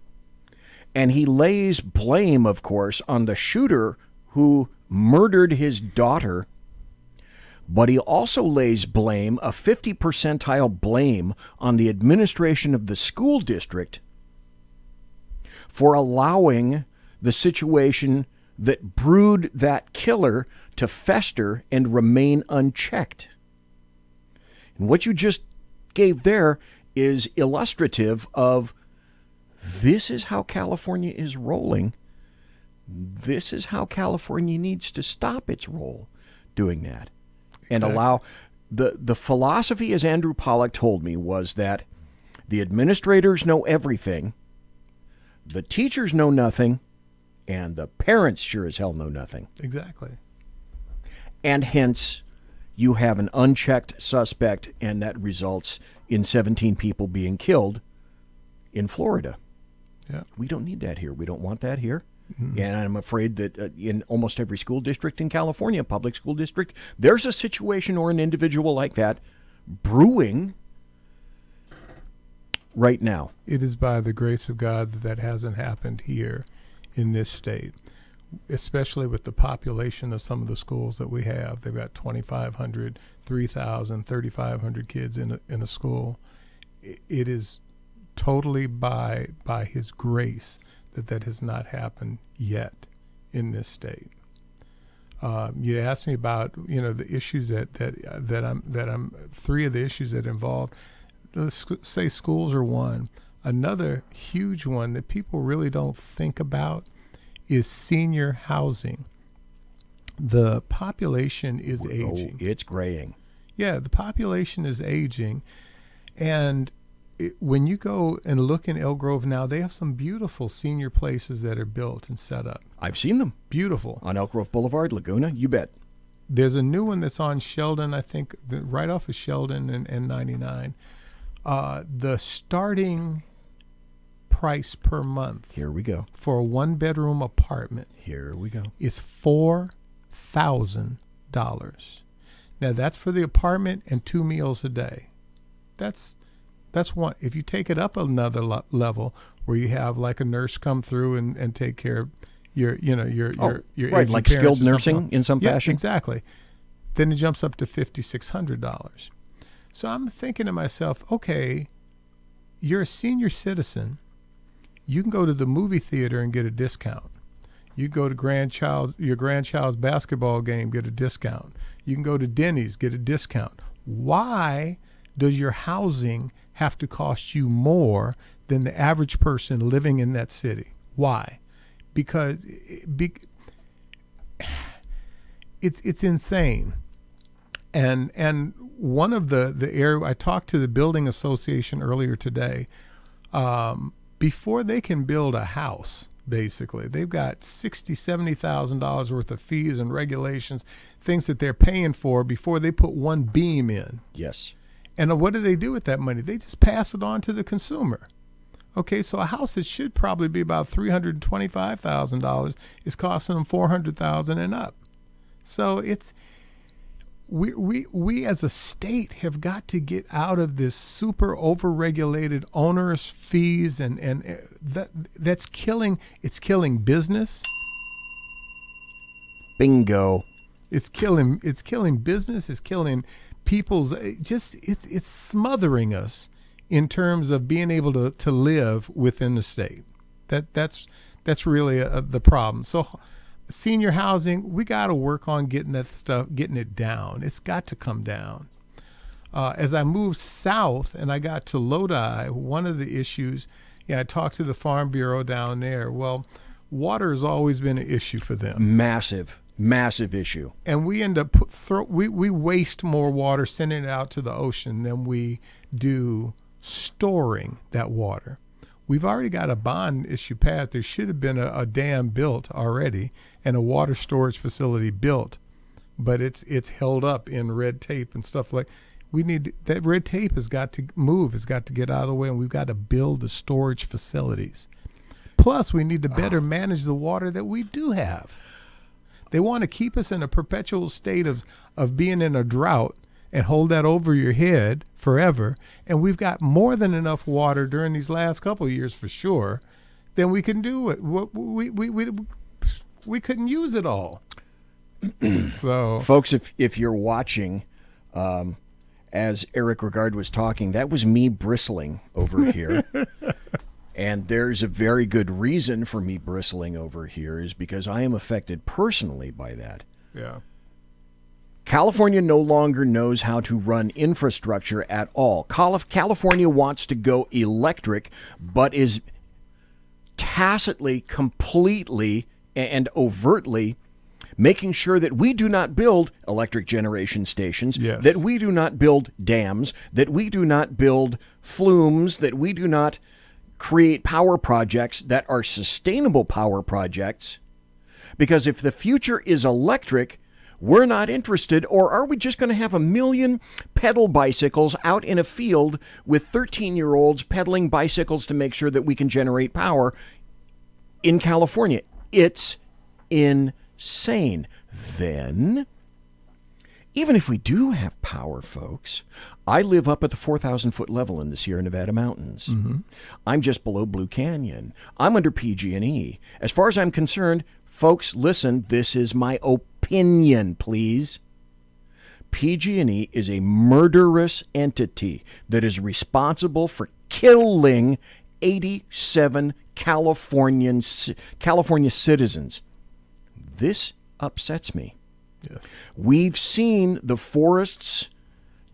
And he lays blame, of course, on the shooter who murdered his daughter, but he also lays blame, a 50 percentile blame, on the administration of the school district for allowing the situation that brewed that killer to fester and remain unchecked. And what you just gave there is illustrative of this is how California is rolling. This is how California needs to stop its roll doing that. And allow the philosophy, as Andrew Pollack told me, was that the administrators know everything, the teachers know nothing, and the parents sure as hell know nothing. Exactly. And hence, you have an unchecked suspect, and that results in 17 people being killed in Florida. Yeah. We don't need that here. We don't want that here. Mm-hmm. And I'm afraid that in almost every school district in California, public school district, there's a situation or an individual like that brewing right now. It is by the grace of God that hasn't happened here in this state, especially with the population of some of the schools that we have. They've got 2,500, 3,000, 3,500 kids in a school. It is totally by His grace that has not happened yet in this state. You asked me about the issues that I'm three of the issues that involved. Let's say schools are one. Another huge one that people really don't think about is senior housing. The population is aging. It's graying. Yeah, the population is aging. And when you go and look in Elk Grove now, they have some beautiful senior places that are built and set up. I've seen them. Beautiful. On Elk Grove Boulevard, Laguna, you bet. There's a new one that's on Sheldon, I think, right off of Sheldon and 99. The starting price per month. Here we go. For a one-bedroom apartment. Here we go. Is $4,000. Now, that's for the apartment and 2 meals a day. That's one. If you take it up another level where you have like a nurse come through and take care of, your right, aging like parents skilled or nursing something. in some Yeah, fashion. Exactly. Then it jumps up to $5,600. So I'm thinking to myself, okay, you're a senior citizen. You can go to the movie theater and get a discount. You can go to your grandchild's basketball game, get a discount. You can go to Denny's, get a discount. Why does your housing have to cost you more than the average person living in that city? Why? Because it's insane. And one of the area, I talked to the building association earlier today. Before they can build a house, basically, they've got $60,000-$70,000 worth of fees and regulations, things that they're paying for before they put one beam in. Yes. And what do they do with that money? They just pass it on to the consumer. Okay, so a house that should probably be about $325,000 is costing them $400,000 and up. So it's we as a state have got to get out of this super overregulated onerous fees and that's killing business. Bingo. It's killing business, it's killing people's it's smothering us in terms of being able to live within the state. That's really the problem. So senior housing, we got to work on getting it down. It's got to come down. As I moved south and I got to Lodi, one of the issues, I talked to the Farm Bureau down there. Well, water has always been an issue for them. Massive issue. And we end up we waste more water sending it out to the ocean than we do storing that water. We've already got a bond issue passed. There should have been a dam built already and a water storage facility built, but it's held up in red tape and stuff like. That red tape has got to move, has got to get out of the way, and we've got to build the storage facilities. Plus, we need to better manage the water that we do have. They want to keep us in a perpetual state of being in a drought and hold that over your head forever. And we've got more than enough water during these last couple of years for sure, then we can do it. We couldn't use it all. So, folks, if you're watching, as Eric Regard was talking, that was me bristling over here. And there's a very good reason for me bristling over here is because I am affected personally by that. Yeah. California no longer knows how to run infrastructure at all. California wants to go electric, but is tacitly, completely, and overtly making sure that we do not build electric generation stations, yes, that we do not build dams, that we do not build flumes, that we do not create power projects that are sustainable power projects. Because if the future is electric, we're not interested. Or are we just going to have 1 million pedal bicycles out in a field with 13-year-olds pedaling bicycles to make sure that we can generate power in California? It's insane. Then, even if we do have power, folks, I live up at the 4,000-foot level in the Sierra Nevada mountains. Mm-hmm. I'm just below Blue Canyon. I'm under PG&E. As far as I'm concerned, folks, listen, this is my opinion, please. PG&E is a murderous entity that is responsible for killing 87 California citizens. This upsets me. Yes. We've seen the forests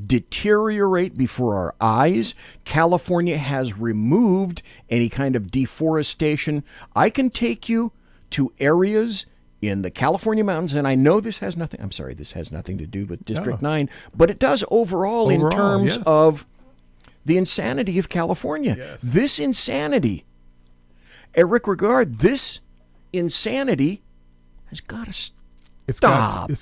deteriorate before our eyes. California has removed any kind of deforestation. I can take you to areas in the California mountains, and I know this has nothing to do with District 9, but it does overall in terms yes, of the insanity of California. Yes. This insanity, Eric Regard, this insanity has got to stop. It's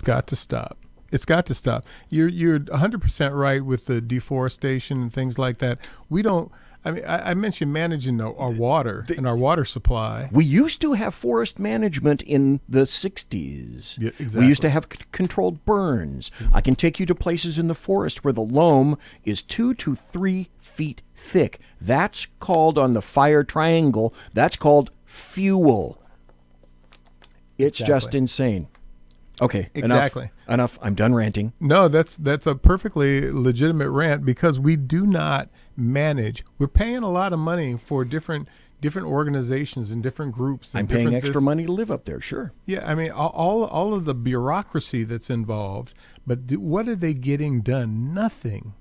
got to stop. It's got to stop. You're 100% right with the deforestation and things like that. We don't. I mean, I mentioned managing our water and our water supply. We used to have forest management in the 60s. Yeah, exactly. We used to have controlled burns. I can take you to places in the forest where the loam is 2 to 3 feet thick. That's called, on the fire triangle, that's called fuel. It's just insane. Okay, exactly. Enough. I'm done ranting. No, that's a perfectly legitimate rant because we do not manage. We're paying a lot of money for different organizations and different groups. And I'm paying extra money to live up there, sure. Yeah, I mean, all of the bureaucracy that's involved, but what are they getting done? Nothing.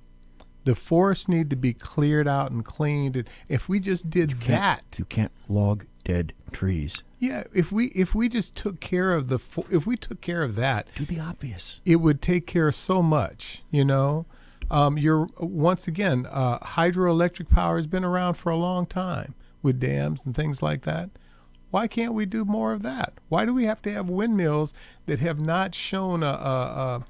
The forests need to be cleared out and cleaned. And if we just did that, you can't log dead trees. Yeah, if we just took care of that, do the obvious. It would take care of so much. Once again, hydroelectric power has been around for a long time with dams and things like that. Why can't we do more of that? Why do we have to have windmills that have not shown a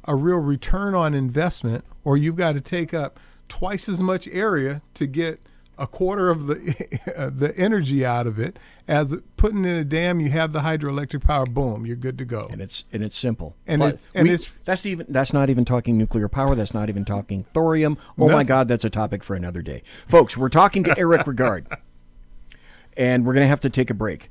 real return on investment, or you've got to take up twice as much area to get a quarter of the energy out of it, as putting in a dam? You have the hydroelectric power, boom, you're good to go. And it's simple. That's not even talking nuclear power. That's not even talking thorium. Oh my God, that's a topic for another day, folks. We're talking to Eric Regard, and we're going to have to take a break.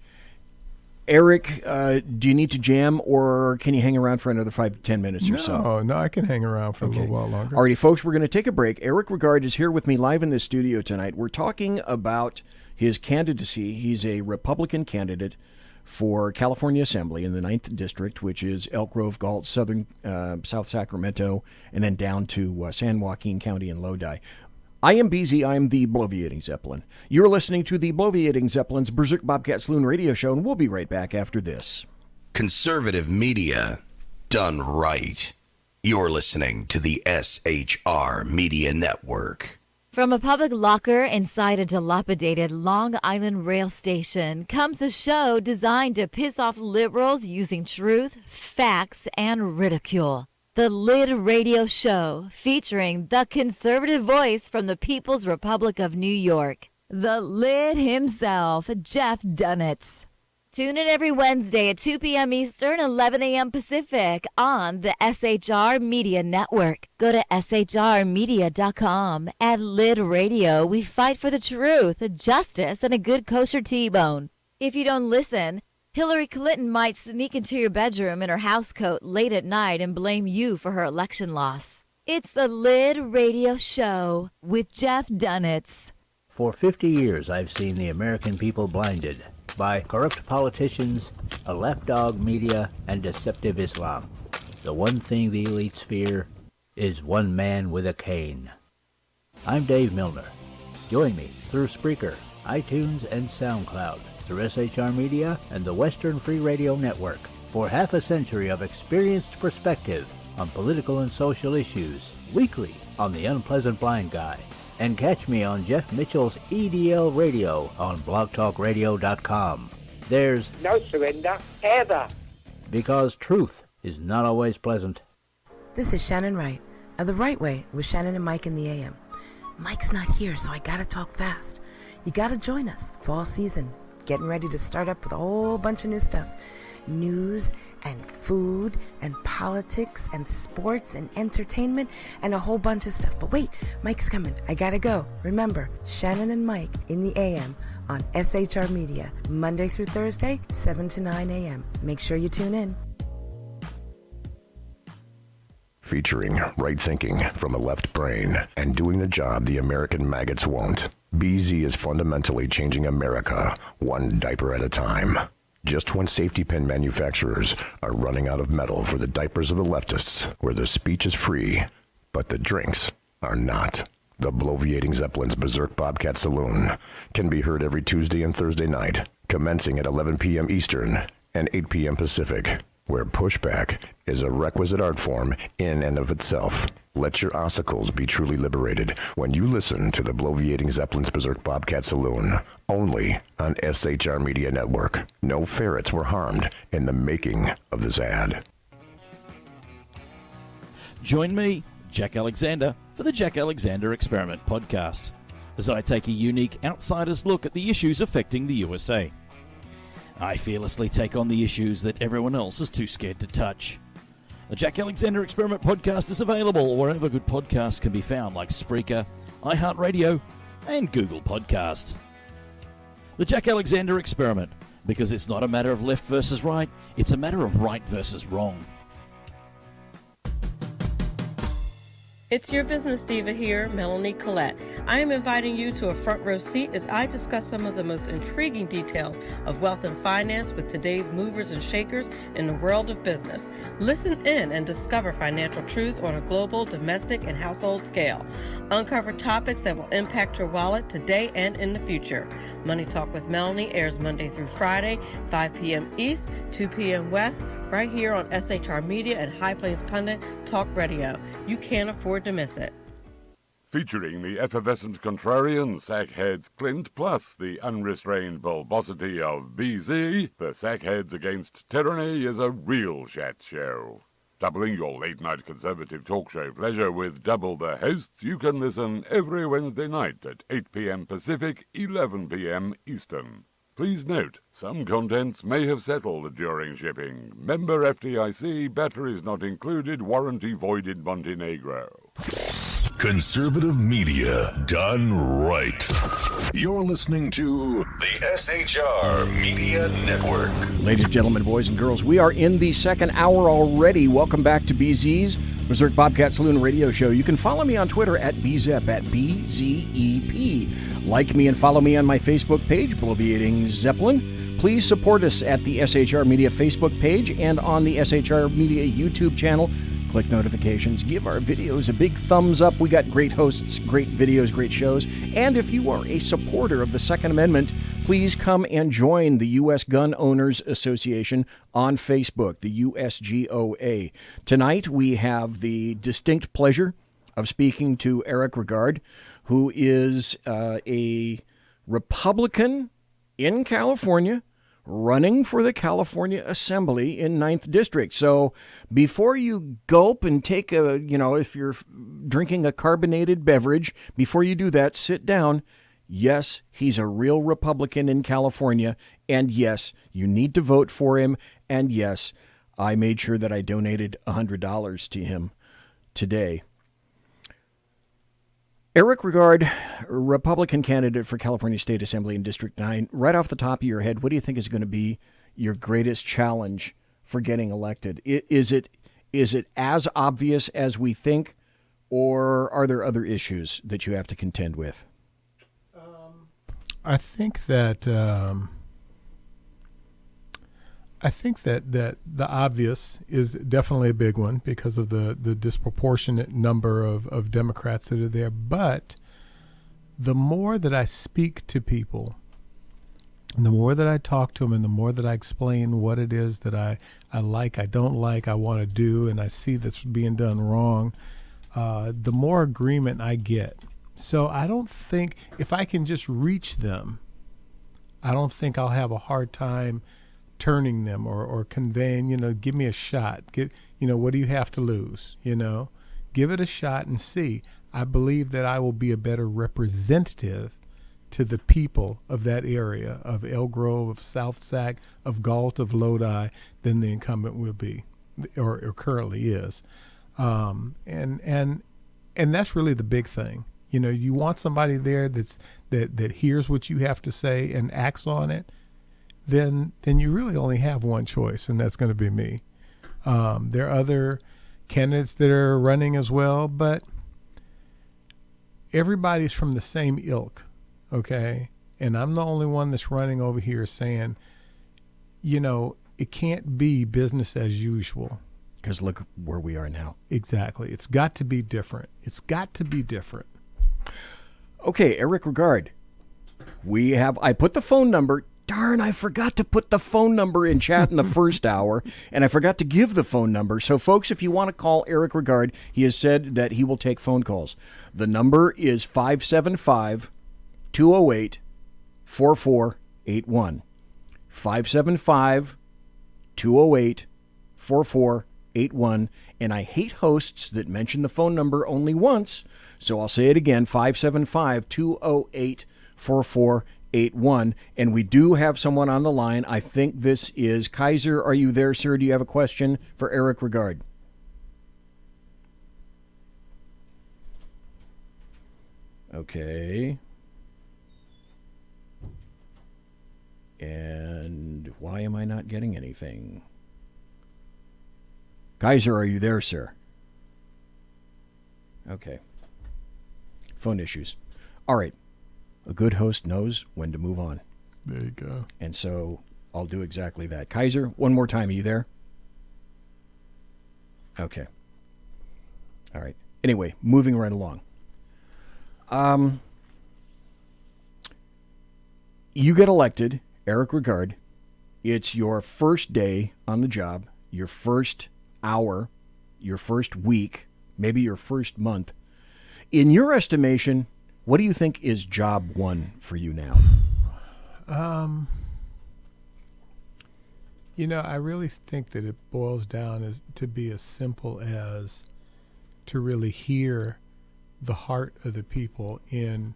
Eric, do you need to jam, or can you hang around for another 5 to 10 minutes or so? No, I can hang around for a little while longer. Alrighty, folks, we're going to take a break. Eric Regard is here with me live in the studio tonight. We're talking about his candidacy. He's a Republican candidate for California Assembly in the 9th District, which is Elk Grove, Galt, South Sacramento, and then down to San Joaquin County and Lodi. I am BZ. I am the Bloviating Zeppelin. You're listening to the Bloviating Zeppelin's Berserk Bobcat Saloon radio show, and we'll be right back after this. Conservative media done right. You're listening to the SHR Media Network. From a public locker inside a dilapidated Long Island rail station comes a show designed to piss off liberals using truth, facts, and ridicule. The Lid Radio Show, featuring the conservative voice from the People's Republic of New York, the Lid himself, Jeff Dunitz. Tune in every Wednesday at 2 p.m. Eastern, 11 a.m. Pacific on the SHR Media Network. Go to shrmedia.com. At Lid Radio, we fight for the truth, justice, and a good kosher T-bone. If you don't listen, Hillary Clinton might sneak into your bedroom in her housecoat late at night and blame you for her election loss. It's the Lid Radio Show with Jeff Dunitz. For 50 years, I've seen the American people blinded by corrupt politicians, a lapdog media, and deceptive Islam. The one thing the elites fear is one man with a cane. I'm Dave Milner. Join me through Spreaker, iTunes, and SoundCloud, through SHR Media and the Western Free Radio Network, for half a century of experienced perspective on political and social issues, weekly on The Unpleasant Blind Guy. And catch me on Jeff Mitchell's EDL Radio on blogtalkradio.com. There's no surrender, ever. Because truth is not always pleasant. This is Shannon Wright of The Right Way with Shannon and Mike in the AM. Mike's not here, so I gotta talk fast. You gotta join us. Fall season. Getting ready to start up with a whole bunch of new stuff. News and food and politics and sports and entertainment and a whole bunch of stuff. But wait, Mike's coming. I gotta go. Remember, Shannon and Mike in the AM on SHR Media, Monday through Thursday, 7 to 9 a.m. Make sure you tune in. Featuring right thinking from a left brain and doing the job the American maggots won't. BZ is fundamentally changing America one diaper at a time. Just when safety pin manufacturers are running out of metal for the diapers of the leftists, where the speech is free, but the drinks are not. The Bloviating Zeppelin's Berserk Bobcat Saloon can be heard every Tuesday and Thursday night, commencing at 11 p.m. Eastern and 8 p.m. Pacific, where pushback is a requisite art form in and of itself. Let your ossicles be truly liberated when you listen to the Bloviating Zeppelin's Berserk Bobcat Saloon, only on SHR Media Network. No ferrets were harmed in the making of this ad. Join me, Jack Alexander, for the Jack Alexander Experiment podcast, as I take a unique outsider's look at the issues affecting the USA. I fearlessly take on the issues that everyone else is too scared to touch. The Jack Alexander Experiment podcast is available wherever good podcasts can be found, like Spreaker, iHeartRadio, and Google Podcast. The Jack Alexander Experiment Because it's not a matter of left versus right, it's a matter of right versus wrong. It's your business diva here, Melanie Collette. I am inviting you to a front row seat as I discuss some of the most intriguing details of wealth and finance with today's movers and shakers in the world of business. Listen in and discover financial truths on a global, domestic, and household scale. Uncover topics that will impact your wallet today and in the future. Money Talk with Melanie airs Monday through Friday, 5 p.m. East, 2 p.m. West, right here on SHR Media and High Plains Pundit Talk Radio. You can't afford to miss it. Featuring the effervescent contrarian Sackheads Clint, plus the unrestrained bulbosity of BZ, the Sackheads Against Tyranny is a real chat show. Doubling your late-night conservative talk show pleasure with double the hosts, you can listen every Wednesday night at 8 p.m. Pacific, 11 p.m. Eastern. Please note, some contents may have settled during shipping. Member FDIC, batteries not included, warranty voided Montenegro. Conservative media done right. You're listening to the SHR Media Network. Ladies and gentlemen, boys and girls, we are in the second hour already. Welcome back to BZ's Berserk Bobcat Saloon radio show. You can follow me on Twitter at BZEP, at BZEP. Like me and follow me on my Facebook page, Bloviating Zeppelin. Please support us at the SHR Media Facebook page and on the SHR Media YouTube channel. Click notifications, give our videos a big thumbs up. We got great hosts, great videos, great shows. And if you are a supporter of the Second Amendment, please come and join the U.S. Gun Owners Association on Facebook, the USGOA. Tonight we have the distinct pleasure of speaking to Eric Regard, who is a Republican in California, running for the California Assembly in 9th District. So before you gulp and take a, if you're drinking a carbonated beverage, before you do that, sit down. Yes, he's a real Republican in California. And yes, you need to vote for him. And yes, I made sure that I donated $100 to him today. Eric Regard, Republican candidate for California State Assembly in District 9. Right off the top of your head, what do you think is going to be your greatest challenge for getting elected? Is it as obvious as we think, or are there other issues that you have to contend with? I think that the obvious is definitely a big one because of the disproportionate number of Democrats that are there. But the more that I speak to people, and the more that I talk to them, and the more that I explain what it is that I like, I don't like, I want to do, and I see that's being done wrong, the more agreement I get. So I don't think, if I can just reach them, I don't think I'll have a hard time turning them or conveying, give me a shot. What do you have to lose? Give it a shot and see. I believe that I will be a better representative to the people of that area, of Elk Grove, of South Sac, of Galt, of Lodi, than the incumbent will be, or currently is. And that's really the big thing. You want somebody there that hears what you have to say and acts on it. Then you really only have one choice, and that's going to be me. There are other candidates that are running as well, but everybody's from the same ilk, okay? And I'm the only one that's running over here saying, it can't be business as usual. Because look where we are now. Exactly. It's got to be different. Okay, Eric Regard. I put the phone number. Darn, I forgot to put the phone number in chat in the first hour, and I forgot to give the phone number. So, folks, if you want to call Eric Regard, he has said that he will take phone calls. The number is 575-208-4481. 575-208-4481. And I hate hosts that mention the phone number only once, so I'll say it again, 575-208-4481. And we do have someone on the line. I think this is Kaiser. Are you there, sir? Do you have a question for Eric Regard? Okay. And Why am I not getting anything? Kaiser, are you there, sir? Okay. Phone issues. All right. A good host knows when to move on. There you go. And so I'll do exactly that. Kaiser, one more time. Are you there? Okay. All right. Anyway, moving right along. You get elected, Eric Regard. It's your first day on the job, your first hour, your first week, maybe your first month. In your estimation, what do you think is job one for you now? I really think that it boils down as to be as simple as to really hear the heart of the people in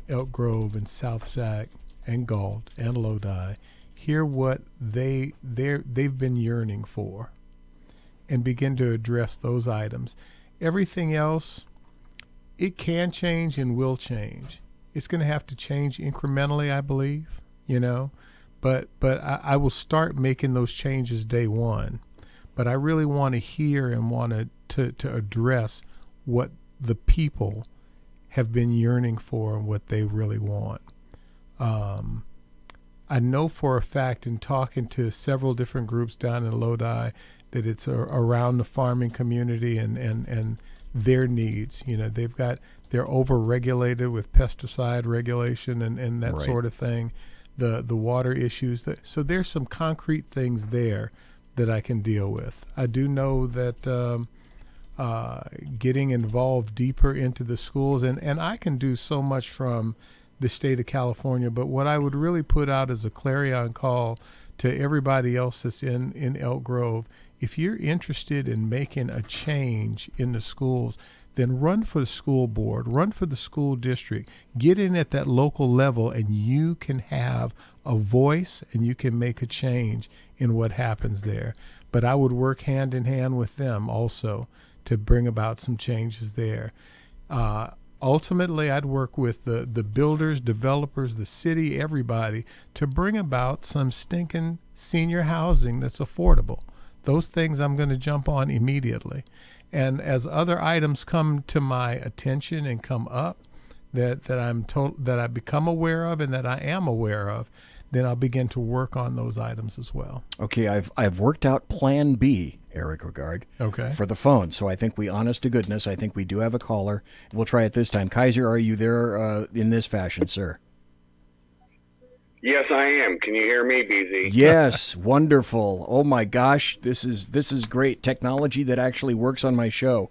Elk Grove and South Sac and Galt and Lodi, hear what they've been yearning for, and begin to address those items. Everything else, it can change and will change. It's going to have to change incrementally, I believe, but I will start making those changes day one. But I really want to hear and want to address what the people have been yearning for and what they really want. I know for a fact in talking to several different groups down in Lodi that it's around the farming community and their needs. They're over-regulated with pesticide regulation and that right. sort of thing, the water issues. So there's some concrete things there that I can deal with. I do know that getting involved deeper into the schools, and I can do so much from the state of California, but what I would really put out as a clarion call to everybody else that's in Elk Grove, if you're interested in making a change in the schools, then run for the school board, run for the school district, get in at that local level, and you can have a voice and you can make a change in what happens there. But I would work hand in hand with them also to bring about some changes there. Ultimately, I'd work with the builders, developers, the city, everybody to bring about some stinking senior housing that's affordable. Those things I'm going to jump on immediately. And as other items come to my attention and come up that I become aware of and that I am aware of, then I'll begin to work on those items as well. Okay, I've worked out Plan B, Eric Regard, for the phone. So I think honest to goodness, I think we do have a caller. We'll try it this time. Kaiser, are you there in this fashion, sir? Yes, I am. Can you hear me, BZ? Yes, wonderful. Oh my gosh, this is great technology that actually works on my show.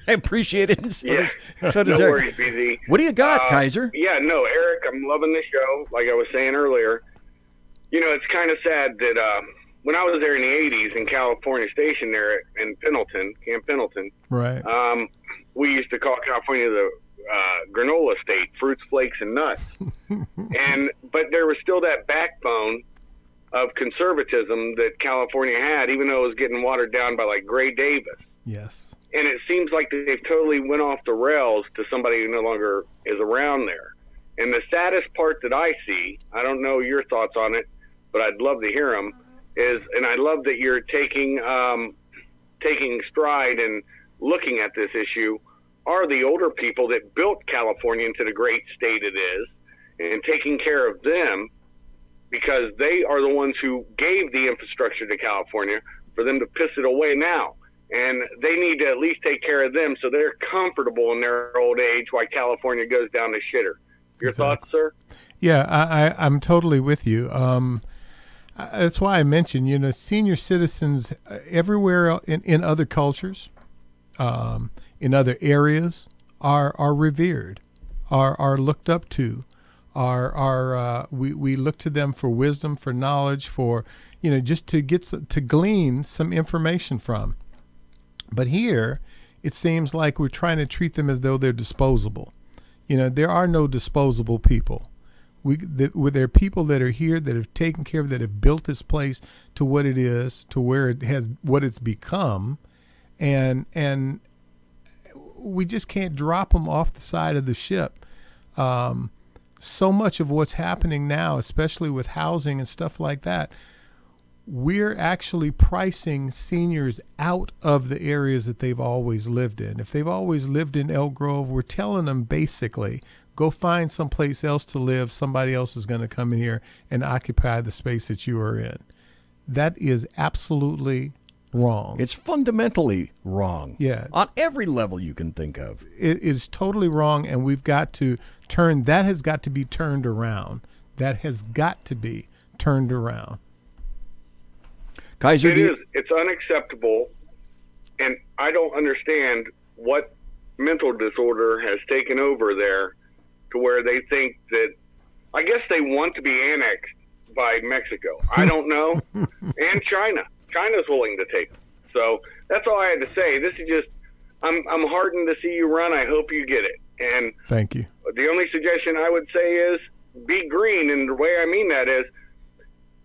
I appreciate it. So does no Eric. worries, BZ. What do you got, Kaiser? Yeah, no, Eric, I'm loving the show. Like I was saying earlier, it's kind of sad that when I was there in the 80s in California Station there in Pendleton, Camp Pendleton, right? We used to call California the granola state, fruits, flakes, and nuts. But there was still that backbone of conservatism that California had, even though it was getting watered down by like Gray Davis. Yes. And it seems like they've totally went off the rails to somebody who no longer is around there. And the saddest part that I see, I don't know your thoughts on it, but I'd love to hear them, is, and I love that you're taking stride and looking at this issue, are the older people that built California into the great state it is, and taking care of them, because they are the ones who gave the infrastructure to California for them to piss it away now. And they need to at least take care of them so they're comfortable in their old age while California goes down the shitter. Your thoughts, sir? Yeah, I'm totally with you. That's why I mentioned, senior citizens everywhere in other cultures, in other areas, are revered, are looked up to, we look to them for wisdom, for knowledge, for just to glean some information from. But here, it seems like we're trying to treat them as though they're disposable. There are no disposable people. There are people that are here that have taken care of, that have built this place to what it is, to where it has, what it's become, and we just can't drop them off the side of the ship. So much of what's happening now, especially with housing and stuff like that, we're actually pricing seniors out of the areas that they've always lived in. If they've always lived in Elk Grove, we're telling them basically, go find someplace else to live. Somebody else is going to come in here and occupy the space that you are in. That is absolutely wrong. It's fundamentally wrong. Yeah. On every level you can think of. It is totally wrong, and we've got to that has got to be turned around. That has got to be turned around. Kaiser, It's unacceptable, and I don't understand what mental disorder has taken over there to where they think that, I guess they want to be annexed by Mexico. I don't know. And China. China's willing to take them. So that's all I had to say. This is just, I'm heartened to see you run. I hope you get it. And thank you. The only suggestion I would say is be green, and the way I mean that is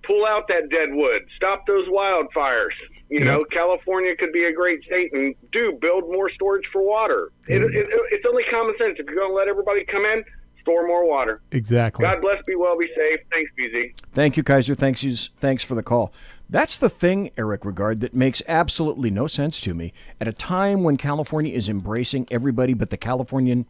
pull out that dead wood. Stop those wildfires. You know, California could be a great state, and build more storage for water. It's only common sense. If you're going to let everybody come in, store more water. Exactly. God bless, be well, be safe. Thanks, BZ. Thank you, Kaiser. Thanks for the call. That's the thing, Eric Regard, that makes absolutely no sense to me. At a time when California is embracing everybody but the California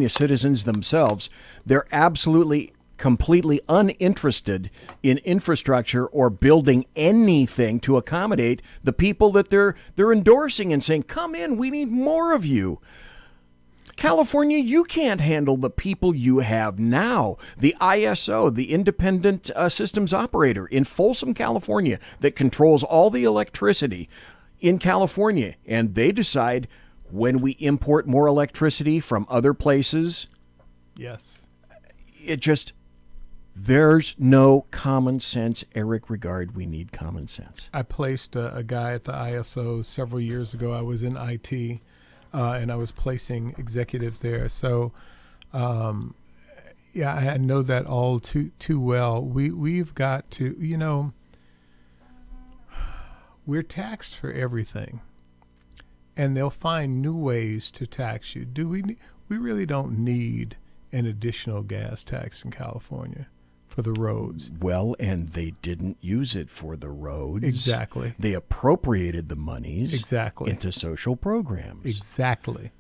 citizens themselves, they're absolutely completely uninterested in infrastructure or building anything to accommodate the people that they're endorsing and saying, come in, we need more of you. California, you can't handle the people you have now. The ISO, the Independent Systems Operator in Folsom, California, that controls all the electricity in California, and they decide when we import more electricity from other places. Yes. There's no common sense, Eric Regard. We need common sense. I placed a guy at the ISO several years ago. I was in IT, and I was placing executives there. So, I know that all too well. We've got to, we're taxed for everything, and they'll find new ways to tax you. We really don't need an additional gas tax in California for the roads. Well, and they didn't use it for the roads. Exactly. They appropriated the monies into social programs. Exactly.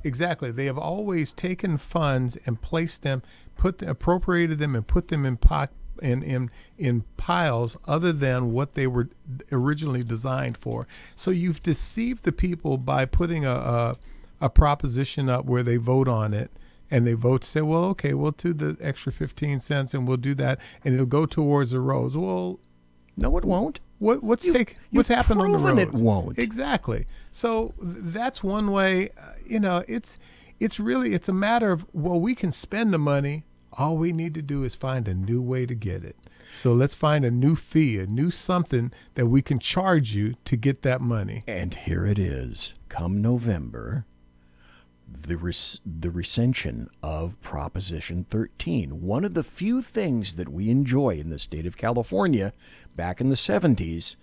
They have always taken funds and placed them, appropriated them and put them in piles other than what they were originally designed for. So you've deceived the people by putting a proposition up where they vote on it. And they vote to say, well, okay, we'll do the extra 15 cents and we'll do that, and it'll go towards the roads. Well, no, it won't. What's happened on the roads? It won't. Exactly. So that's one way. It's a matter of, well, we can spend the money. All we need to do is find a new way to get it. So let's find a new fee, a new something that we can charge you to get that money. And here it is. Come November, the recension of Proposition 13. One of the few things that we enjoy in the state of California back in the 70s,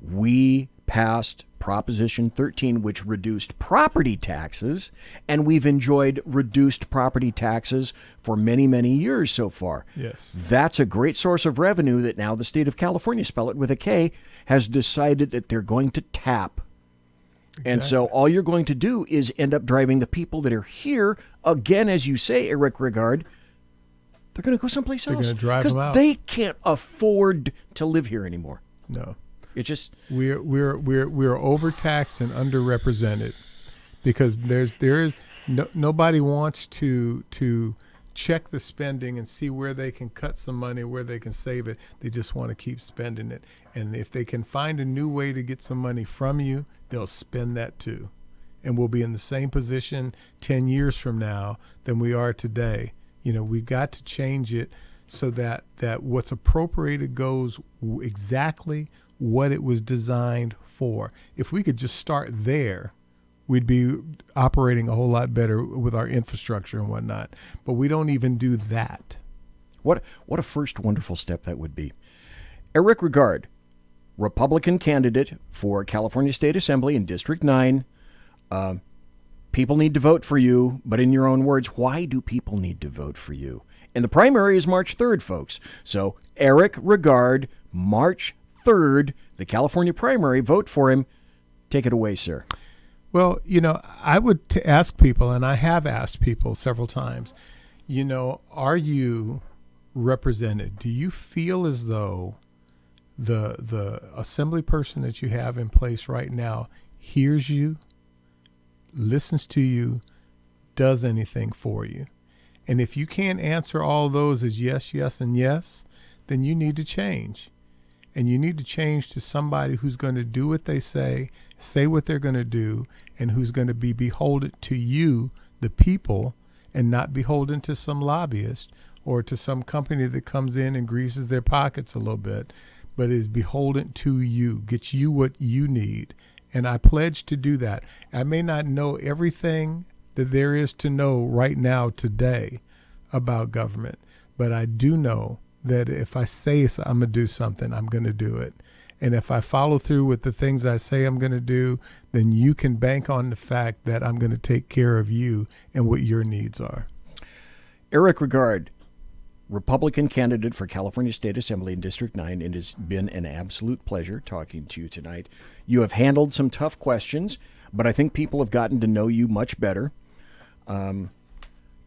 we passed Proposition 13, which reduced property taxes, and we've enjoyed reduced property taxes for many, many years so far. Yes. That's a great source of revenue that now the state of California, spell it with a K, has decided that they're going to tap. And so all you're going to do is end up driving the people that are here, again, as you say, Eric Regard, they're going to go someplace else. They're going to drive them out. Because they can't afford to live here anymore. No. It just... We're overtaxed and underrepresented because nobody wants to check the spending and see where they can cut some money, where they can save it. They just want to keep spending it. And if they can find a new way to get some money from you, they'll spend that too. And we'll be in the same position 10 years from now than we are today. We've got to change it so that what's appropriated goes exactly what it was designed for. If we could just start there, we'd be operating a whole lot better with our infrastructure and whatnot. But we don't even do that. What a first wonderful step that would be. Eric Regard, Republican candidate for California State Assembly in District 9. People need to vote for you, but in your own words, why do people need to vote for you? And the primary is March 3rd, folks. So Eric Regard, March 3rd, the California primary. Vote for him. Take it away, sir. Well, I would ask people, and I have asked people several times, are you represented? Do you feel as though the assembly person that you have in place right now hears you, listens to you, does anything for you? And if you can't answer all those as yes, yes, and yes, then you need to change. And you need to change to somebody who's going to do what they say what they're going to do, and who's going to be beholden to you, the people, and not beholden to some lobbyist or to some company that comes in and greases their pockets a little bit, but is beholden to you, gets you what you need. And I pledge to do that. I may not know everything that there is to know right now today about government, but I do know that if I say I'm going to do something, I'm going to do it. And if I follow through with the things I say I'm going to do, then you can bank on the fact that I'm going to take care of you and what your needs are. Eric Regard, Republican candidate for California State Assembly in District 9. It has been an absolute pleasure talking to you tonight. You have handled some tough questions, but I think people have gotten to know you much better.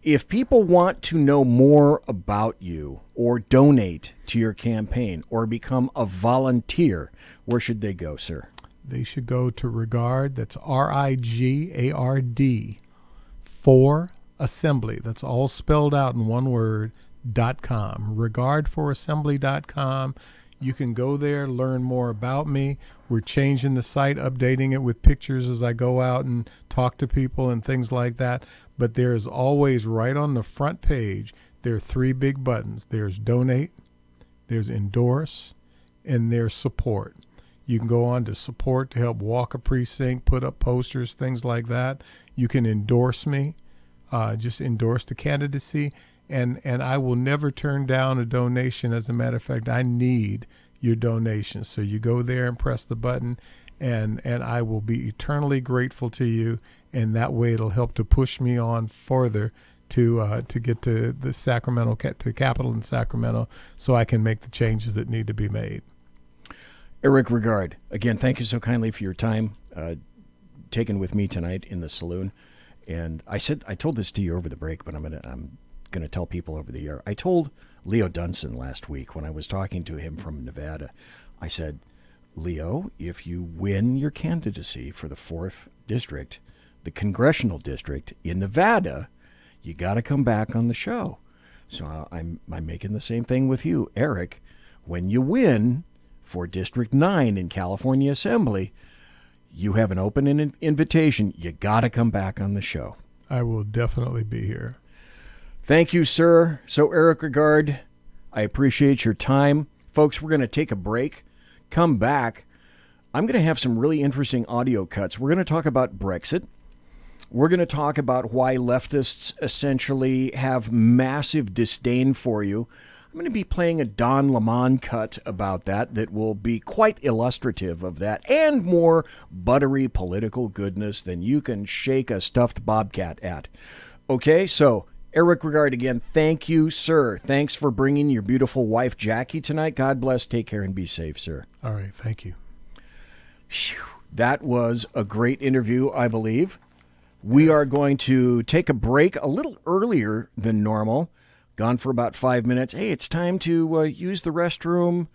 If people want to know more about you or donate to your campaign or become a volunteer, where should they go, sir? They should go to Regard, that's RIGARD, for Assembly, that's all spelled out in one word, .com, regardforassembly.com. You can go there, learn more about me. We're changing the site, updating it with pictures as I go out and talk to people and things like that. But there's always, right on the front page, there are 3 big buttons. There's donate, there's endorse, and there's support. You can go on to support to help walk a precinct, put up posters, things like that. You can endorse me, just endorse the candidacy. And I will never turn down a donation. As a matter of fact, I need your donations. So you go there and press the button, and I will be eternally grateful to you. And that way it'll help to push me on further to get to the Sacramento, to Capitol in Sacramento, so I can make the changes that need to be made. Eric Regard, again, thank you so kindly for your time taken with me tonight in the Saloon. And I told this to you over the break, but I'm going to tell people over the air. I told Leo Dunson last week when I was talking to him from Nevada, I said, Leo, if you win your candidacy for the 4th district, the congressional district in Nevada, you got to come back on the show. So I'm making the same thing with you, Eric. When you win for District 9 in California Assembly, you have an open invitation. You got to come back on the show. I will definitely be here. Thank you, sir. So, Eric Regard, I appreciate your time. Folks, we're going to take a break. Come back. I'm going to have some really interesting audio cuts. We're going to talk about Brexit. We're going to talk about why leftists essentially have massive disdain for you. I'm going to be playing a Don Lemon cut about that will be quite illustrative of that, and more buttery political goodness than you can shake a stuffed bobcat at. Okay, so Eric Regard, again, thank you, sir. Thanks for bringing your beautiful wife, Jackie, tonight. God bless. Take care and be safe, sir. All right, thank you. Whew. That was a great interview, I believe. We are going to take a break a little earlier than normal. Gone for about 5 minutes. Hey, it's time to use the restroom.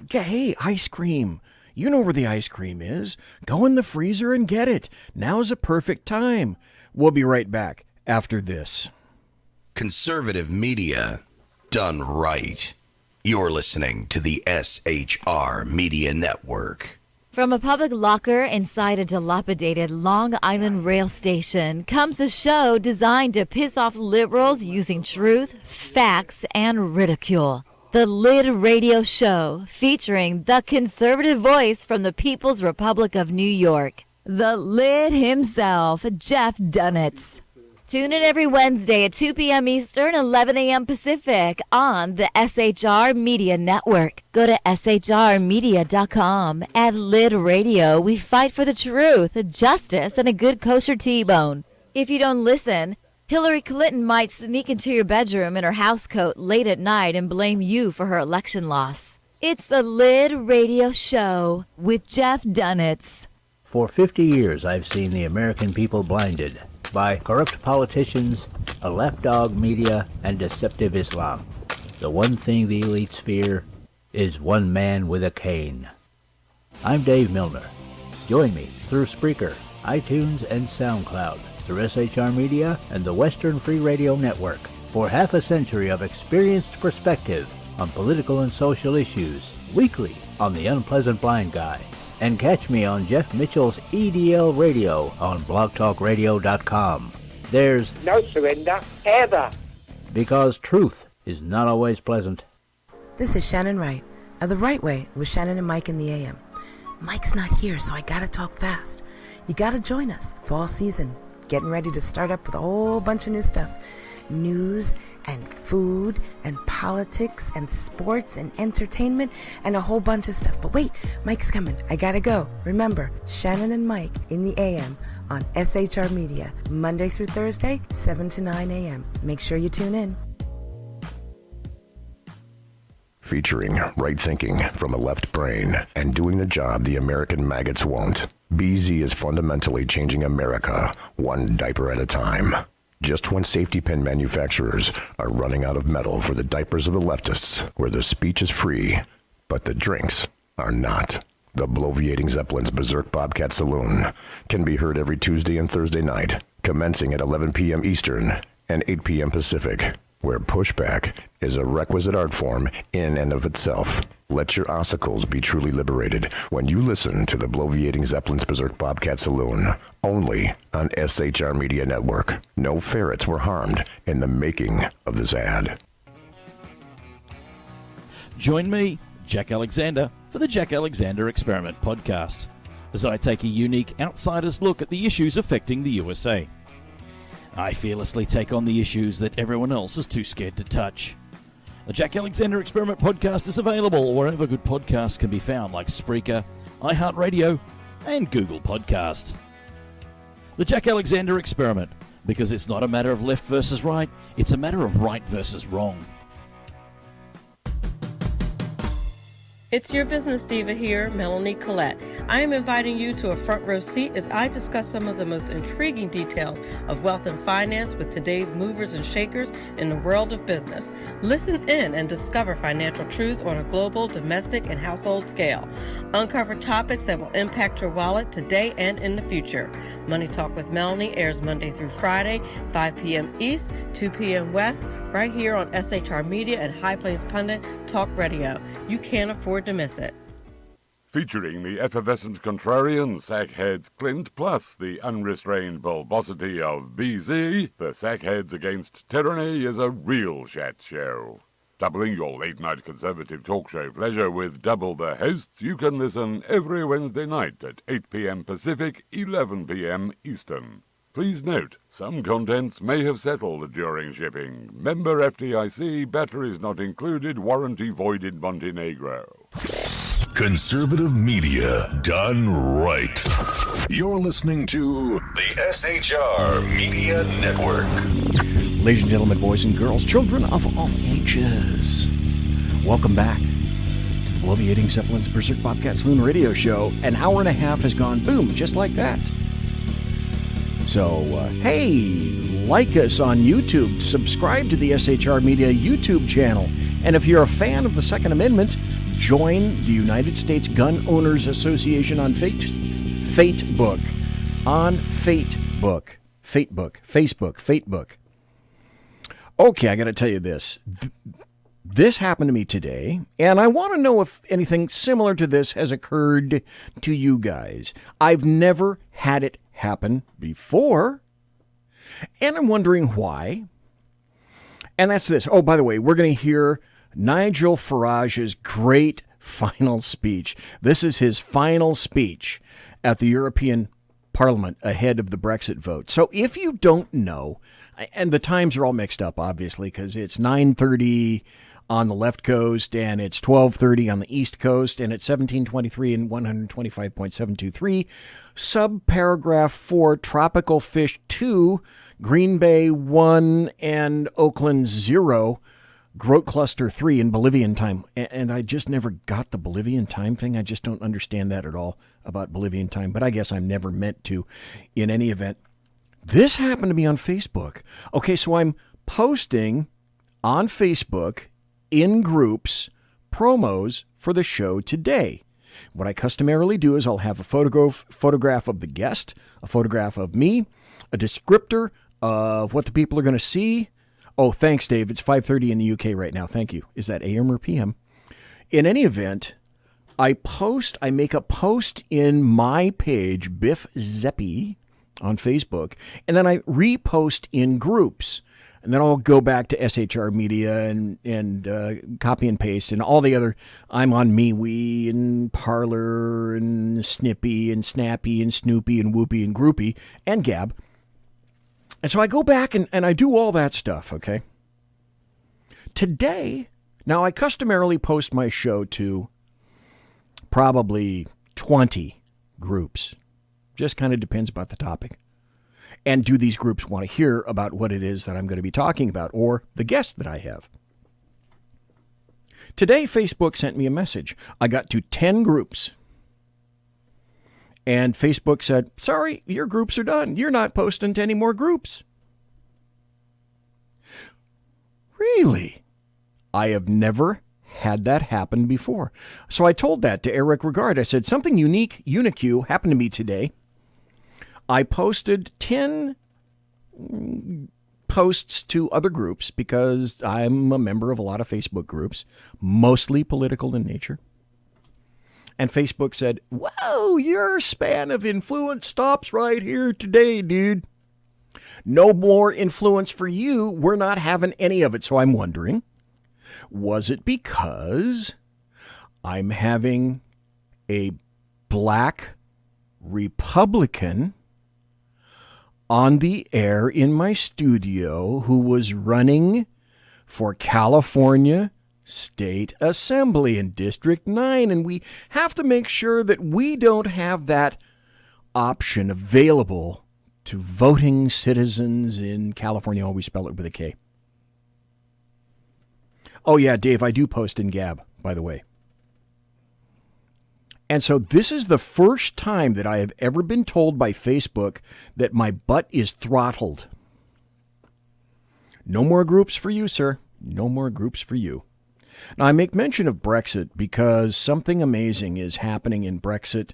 Hey, ice cream. You know where the ice cream is. Go in the freezer and get it. Now's a perfect time. We'll be right back after this. Conservative media done right. You're listening to the SHR Media Network. From a public locker inside a dilapidated Long Island rail station comes a show designed to piss off liberals using truth, facts, and ridicule. The Lid Radio Show, featuring the conservative voice from the People's Republic of New York, the Lid himself, Jeff Dunitz. Tune in every Wednesday at 2 p.m. Eastern, 11 a.m. Pacific on the SHR Media Network. Go to shrmedia.com. At Lid Radio, we fight for the truth, justice, and a good kosher T-bone. If you don't listen, Hillary Clinton might sneak into your bedroom in her housecoat late at night and blame you for her election loss. It's the Lid Radio Show with Jeff Dunitz. For 50 years, I've seen the American people blinded by corrupt politicians, a lapdog media, and deceptive Islam. The one thing the elites fear is one man with a cane. I'm Dave Milner. Join me through Spreaker, iTunes, and SoundCloud, through SHR Media and the Western Free Radio Network, for half a century of experienced perspective on political and social issues, weekly on The Unpleasant Blind Guy. And catch me on Jeff Mitchell's EDL Radio on blogtalkradio.com. There's no surrender, ever. Because truth is not always pleasant. This is Shannon Wright of The Right Way with Shannon and Mike in the AM. Mike's not here, so I gotta talk fast. You gotta join us. Fall season. Getting ready to start up with a whole bunch of new stuff. News and food and politics and sports and entertainment and a whole bunch of stuff. But wait, Mike's coming. I gotta go. Remember, Shannon and Mike in the AM on SHR Media, Monday through Thursday, 7 to 9 a.m. Make sure you tune in. Featuring right thinking from a left brain and doing the job the American maggots won't. BZ is fundamentally changing America one diaper at a time. Just when safety pin manufacturers are running out of metal for the diapers of the leftists, where the speech is free, but the drinks are not. The bloviating Zeppelin's Berserk Bobcat Saloon can be heard every Tuesday and Thursday night, commencing at 11 p.m. Eastern and 8 p.m. Pacific, where pushback is a requisite art form in and of itself. Let your ossicles be truly liberated when you listen to the bloviating Zeppelin's Berserk Bobcat Saloon, only on SHR Media Network. No ferrets were harmed in the making of this ad. Join me, Jack Alexander, for the Jack Alexander Experiment podcast, as I take a unique outsider's look at the issues affecting the USA. I fearlessly take on the issues that everyone else is too scared to touch. The Jack Alexander Experiment podcast is available wherever good podcasts can be found, like Spreaker, iHeartRadio, and Google Podcast. The Jack Alexander Experiment, because it's not a matter of left versus right, it's a matter of right versus wrong. It's your business diva here, Melanie Collette. I am inviting you to a front row seat as I discuss some of the most intriguing details of wealth and finance with today's movers and shakers in the world of business. Listen in and discover financial truths on a global, domestic, and household scale. Uncover topics that will impact your wallet today and in the future. Money Talk with Melanie airs Monday through Friday, 5 p.m. East, 2 p.m. West, right here on SHR Media and High Plains Pundit Talk Radio. You can't afford to miss it. Featuring the effervescent contrarian sackheads Clint plus the unrestrained bulbosity of BZ, the Sackheads Against Tyranny is a real Shat show. Doubling your late-night conservative talk show pleasure with double the hosts, you can listen every Wednesday night at 8 p.m. Pacific, 11 p.m. Eastern. Please note, some contents may have settled during shipping. Member FDIC, batteries not included, warranty voided Montenegro. Conservative media done right. You're listening to the SHR Media Network. Ladies and gentlemen, boys and girls, children of all ages, welcome back to the bloviating Zeppelin's Berserk Bobcat Saloon radio show. An hour and a half has gone boom, just like that. So, hey, like us on YouTube, subscribe to the SHR Media YouTube channel, and if you're a fan of the Second Amendment, join the United States Gun Owners Association on Facebook. On Facebook. Okay, I got to tell you this. This happened to me today, and I want to know if anything similar to this has occurred to you guys. I've never had it happen before, and I'm wondering why. And that's this. Oh, by the way, we're going to hear Nigel Farage's great final speech. This is his final speech at the European Parliament ahead of the Brexit vote. So if you don't know, and the times are all mixed up, obviously, because it's 9:30 on the left coast, and it's 1230 on the east coast, and it's 1723 and 125.723. Subparagraph 4, Tropical Fish 2, Green Bay 1, and Oakland 0. Growth Cluster 3 in Bolivian time. And I just never got the Bolivian time thing. I just don't understand that at all about Bolivian time. But I guess I'm never meant to in any event. This happened to be on Facebook. Okay, so I'm posting on Facebook in groups promos for the show today. What I customarily do is I'll have a photograph of the guest, a photograph of me, a descriptor of what the people are going to see. Oh, thanks, Dave. It's 5:30 in the UK right now. Thank you. Is that AM or PM? In any event, I make a post in my page, Biff Zeppi, on Facebook, and then I repost in groups. And then I'll go back to SHR Media and copy and paste and all the other. I'm on MeWe and Parler and Snippy and Snappy and Snoopy and Whoopy and Groupie and Gab. And so I go back and I do all that stuff, okay? Today, now I customarily post my show to probably 20 groups. Just kind of depends about the topic. And do these groups want to hear about what it is that I'm going to be talking about or the guest that I have? Today, Facebook sent me a message. I got to 10 groups. And Facebook said, sorry, your groups are done. You're not posting to any more groups. Really? I have never had that happen before. So I told that to Eric Regard. I said, something unique happened to me today. I posted 10 posts to other groups because I'm a member of a lot of Facebook groups, mostly political in nature. And Facebook said, whoa, your span of influence stops right here today, dude. No more influence for you. We're not having any of it. So I'm wondering, was it because I'm having a black Republican on the air in my studio who was running for California State Assembly in District 9, and we have to make sure that we don't have that option available to voting citizens in California. Always spell it with a K. Oh yeah, Dave, I do post in Gab, by the way. And so this is the first time that I have ever been told by Facebook that my butt is throttled. No more groups for you, sir. No more groups for you. Now, I make mention of Brexit because something amazing is happening in Brexit.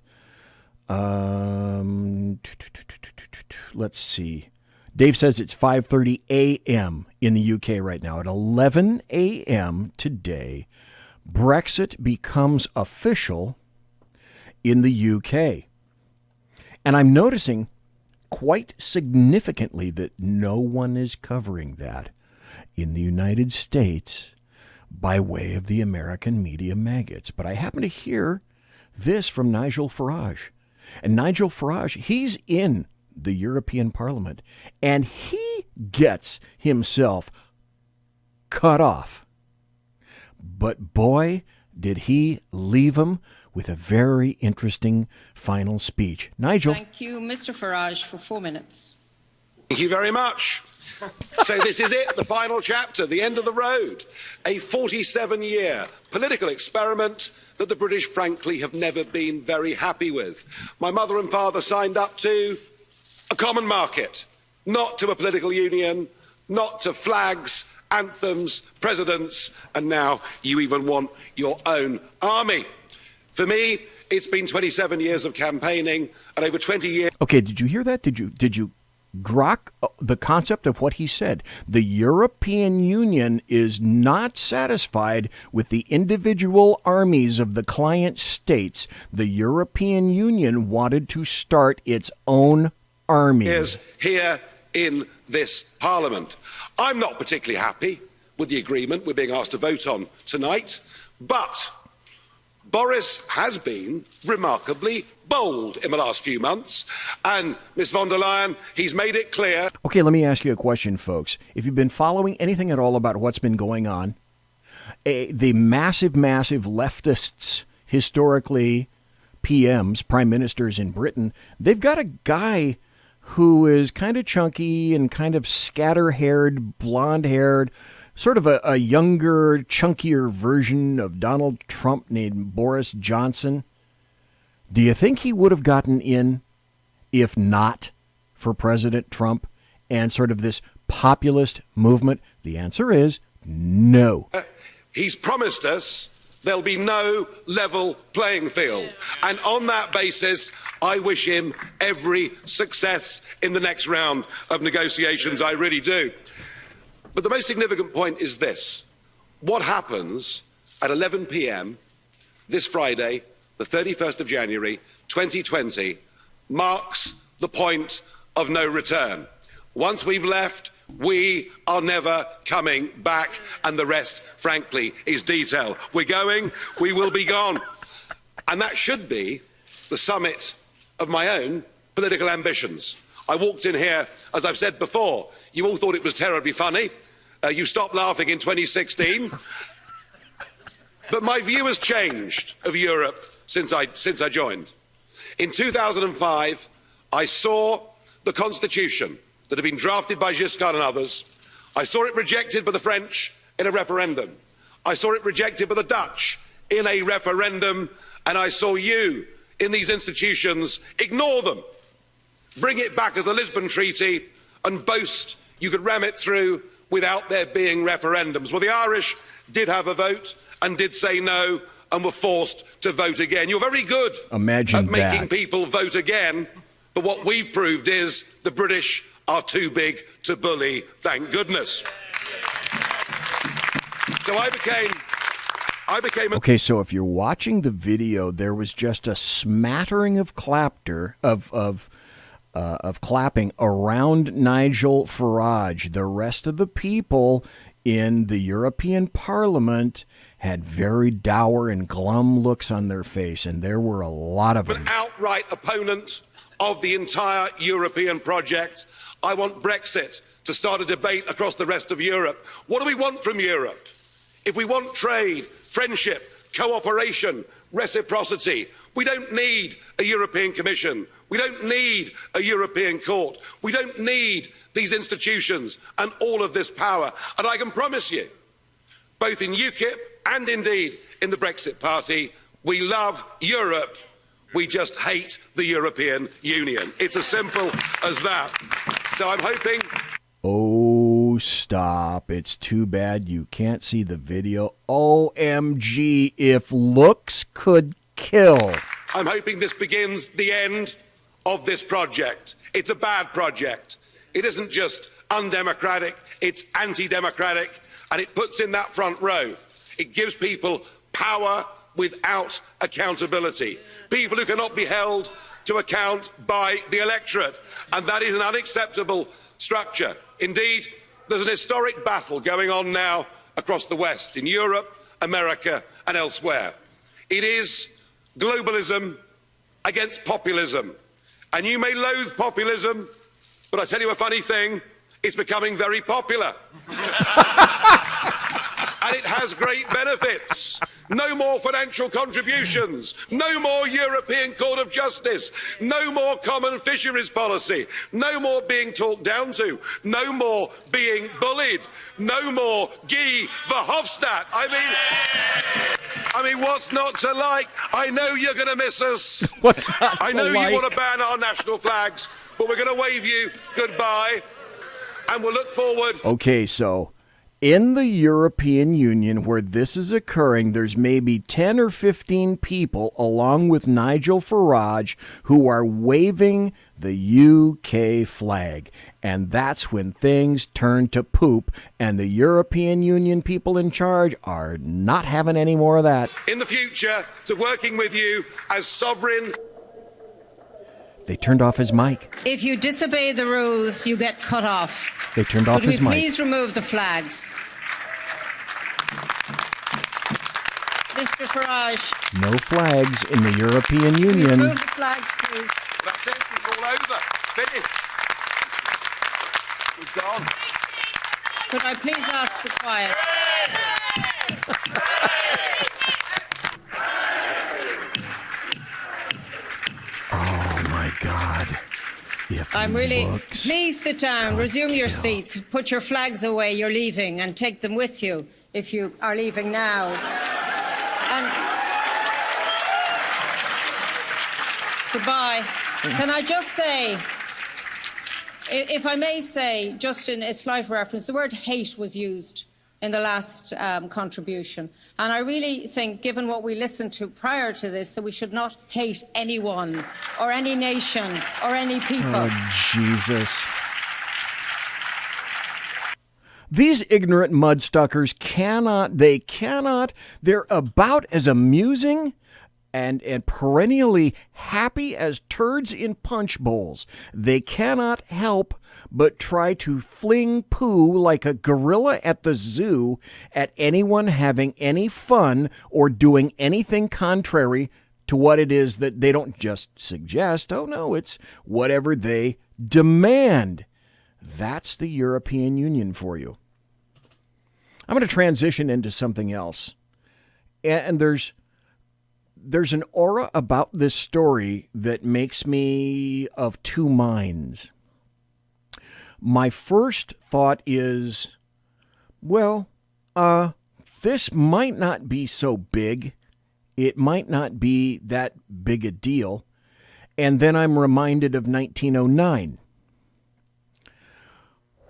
Let's see. Dave says it's 5:30 a.m. in the UK right now. At 11 a.m. today, Brexit becomes official in the UK. And I'm noticing quite significantly that no one is covering that in the United States by way of the American media maggots. But I happen to hear this from Nigel Farage. And Nigel Farage, he's in the European Parliament, and he gets himself cut off. But boy, did he leave him with a very interesting final speech. Nigel. Thank you, Mr. Farage, for 4 minutes. Thank you very much. So this is it, the final chapter, the end of the road. A 47-year political experiment that the British, frankly, have never been very happy with. My mother and father signed up to a common market, not to a political union, not to flags, anthems, presidents, and now you even want your own army. For me, it's been 27 years of campaigning and over 20 years. Okay, did you hear that? Did you grok the concept of what he said? The European Union is not satisfied with the individual armies of the client states. The European Union wanted to start its own army. Is here in this Parliament. I'm not particularly happy with the agreement we're being asked to vote on tonight, but Boris has been remarkably bold in the last few months, and Ms von der Leyen, he's made it clear. Okay, let me ask you a question, folks. If you've been following anything at all about what's been going on, the massive leftists, historically PMs, prime ministers in Britain, they've got a guy who is kind of chunky and kind of scatter-haired, blonde-haired, sort of a younger, chunkier version of Donald Trump named Boris Johnson. Do you think he would have gotten in if not for President Trump and sort of this populist movement? The answer is no. He's promised us there'll be no level playing field. And on that basis, I wish him every success in the next round of negotiations. I really do. But the most significant point is this. What happens at 11 p.m. this Friday, the 31st of January, 2020, marks the point of no return. Once we've left, we are never coming back, and the rest, frankly, is detail. We're going, we will be gone. And that should be the summit of my own political ambitions. I walked in here, as I've said before, you all thought it was terribly funny. You stopped laughing in 2016. But my view has changed of Europe since I joined. In 2005, I saw the constitution that had been drafted by Giscard and others. I saw it rejected by the French in a referendum. I saw it rejected by the Dutch in a referendum. And I saw you in these institutions ignore them, bring it back as the Lisbon Treaty and boast you could ram it through without there being referendums. Well, the Irish did have a vote and did say no and were forced to vote again. You're very good at making people vote again, but what we've proved is the British are too big to bully, thank goodness. So I became Okay, so if you're watching the video, there was just a smattering of clapping around Nigel Farage. The rest of the people in the European Parliament had very dour and glum looks on their face, and there were a lot of them. An outright opponent of the entire European project. I want Brexit to start a debate across the rest of Europe. What do we want from Europe? If we want trade, friendship, cooperation, reciprocity, we don't need a European Commission. We don't need a European Court. We don't need these institutions and all of this power. And I can promise you, both in UKIP and indeed in the Brexit Party, we love Europe. We just hate the European Union. It's as simple as that. So I'm hoping... Oh, stop. It's too bad you can't see the video. OMG, if looks could kill. I'm hoping this begins the end of this project. It's a bad project. It isn't just undemocratic, it's anti-democratic, and it puts in that front row. It gives people power without accountability. People who cannot be held to account by the electorate. And that is an unacceptable structure. Indeed, there's an historic battle going on now across the West, in Europe, America, and elsewhere. It is globalism against populism. And you may loathe populism, but I tell you a funny thing, it's becoming very popular. And it has great benefits. No more financial contributions, no more European Court of Justice, no more common fisheries policy, no more being talked down to, no more being bullied, no more Guy Verhofstadt. I mean, what's not to like? I know you're going to miss us. What's not to I know like? you want to ban our national flags, but we're going to wave you goodbye, and we'll look forward. Okay, so in the European Union where this is occurring, there's maybe 10 or 15 people, along with Nigel Farage, who are waving the UK flag. And that's when things turn to poop, and the European Union people in charge are not having any more of that. In the future, to working with you as sovereign. They turned off his mic. If you disobey the rules, you get cut off. They turned off his mic. Please remove the flags. Mr. Farage. No flags in the European Union. Remove the flags, please. That's it. It's all over. Finished. We've gone. Could I please ask for quiet? Oh, my God. I'm really... Please sit down, resume your seats, put your flags away, you're leaving, and take them with you if you are leaving now. And... Goodbye. Can I just say, if I may say, just in a slight reference, the word hate was used in the last contribution. And I really think, given what we listened to prior to this, that we should not hate anyone or any nation or any people. Oh, Jesus. These ignorant mudstuckers they're about as amusing and perennially happy as turds in punch bowls. They cannot help but try to fling poo like a gorilla at the zoo at anyone having any fun or doing anything contrary to what it is that they don't just suggest. Oh, no, it's whatever they demand. That's the European Union for you. I'm going to transition into something else. And there's an aura about this story that makes me of two minds. My first thought is, well, this might not be so big. It might not be that big a deal. And then I'm reminded of 1909.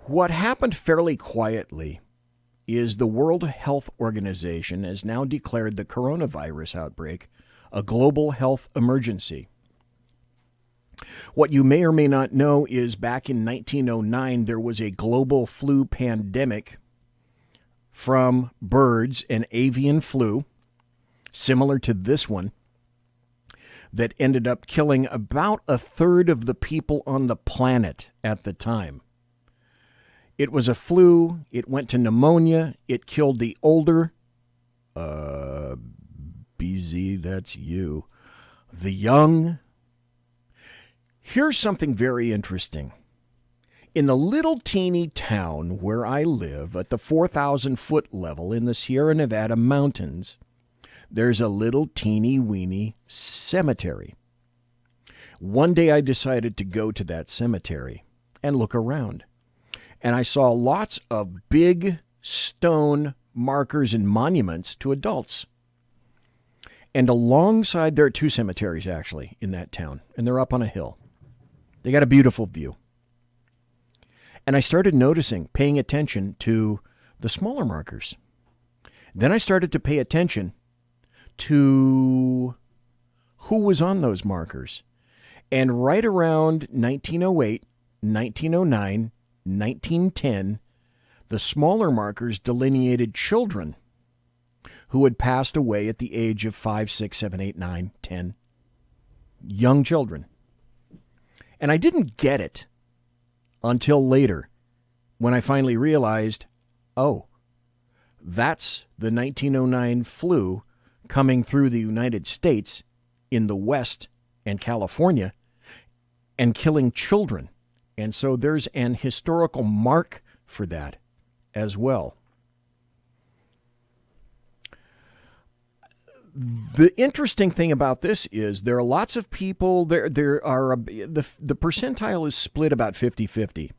What happened fairly quietly is the World Health Organization has now declared the coronavirus outbreak a global health emergency. What you may or may not know is back in 1909, there was a global flu pandemic from birds, an avian flu, similar to this one, that ended up killing about a third of the people on the planet at the time. It was a flu. It went to pneumonia. It killed the older, BZ, that's you, the young. Here's something very interesting. In the little teeny town where I live, at the 4,000-foot level in the Sierra Nevada mountains, there's a little teeny weeny cemetery. One day I decided to go to that cemetery and look around. And I saw lots of big stone markers and monuments to adults. And alongside, there are two cemeteries, actually, in that town. And they're up on a hill. They got a beautiful view. And I started noticing, paying attention to the smaller markers. Then I started to pay attention to who was on those markers. And right around 1908, 1909, 1910, the smaller markers delineated children who had passed away at the age of 5, 6, 7, 8, 9, 10. Young children. And I didn't get it until later when I finally realized, oh, that's the 1909 flu coming through the United States in the West and California and killing children. And so there's an historical mark for that as well. The interesting thing about this is there are lots of people, the percentile is split about 50-50.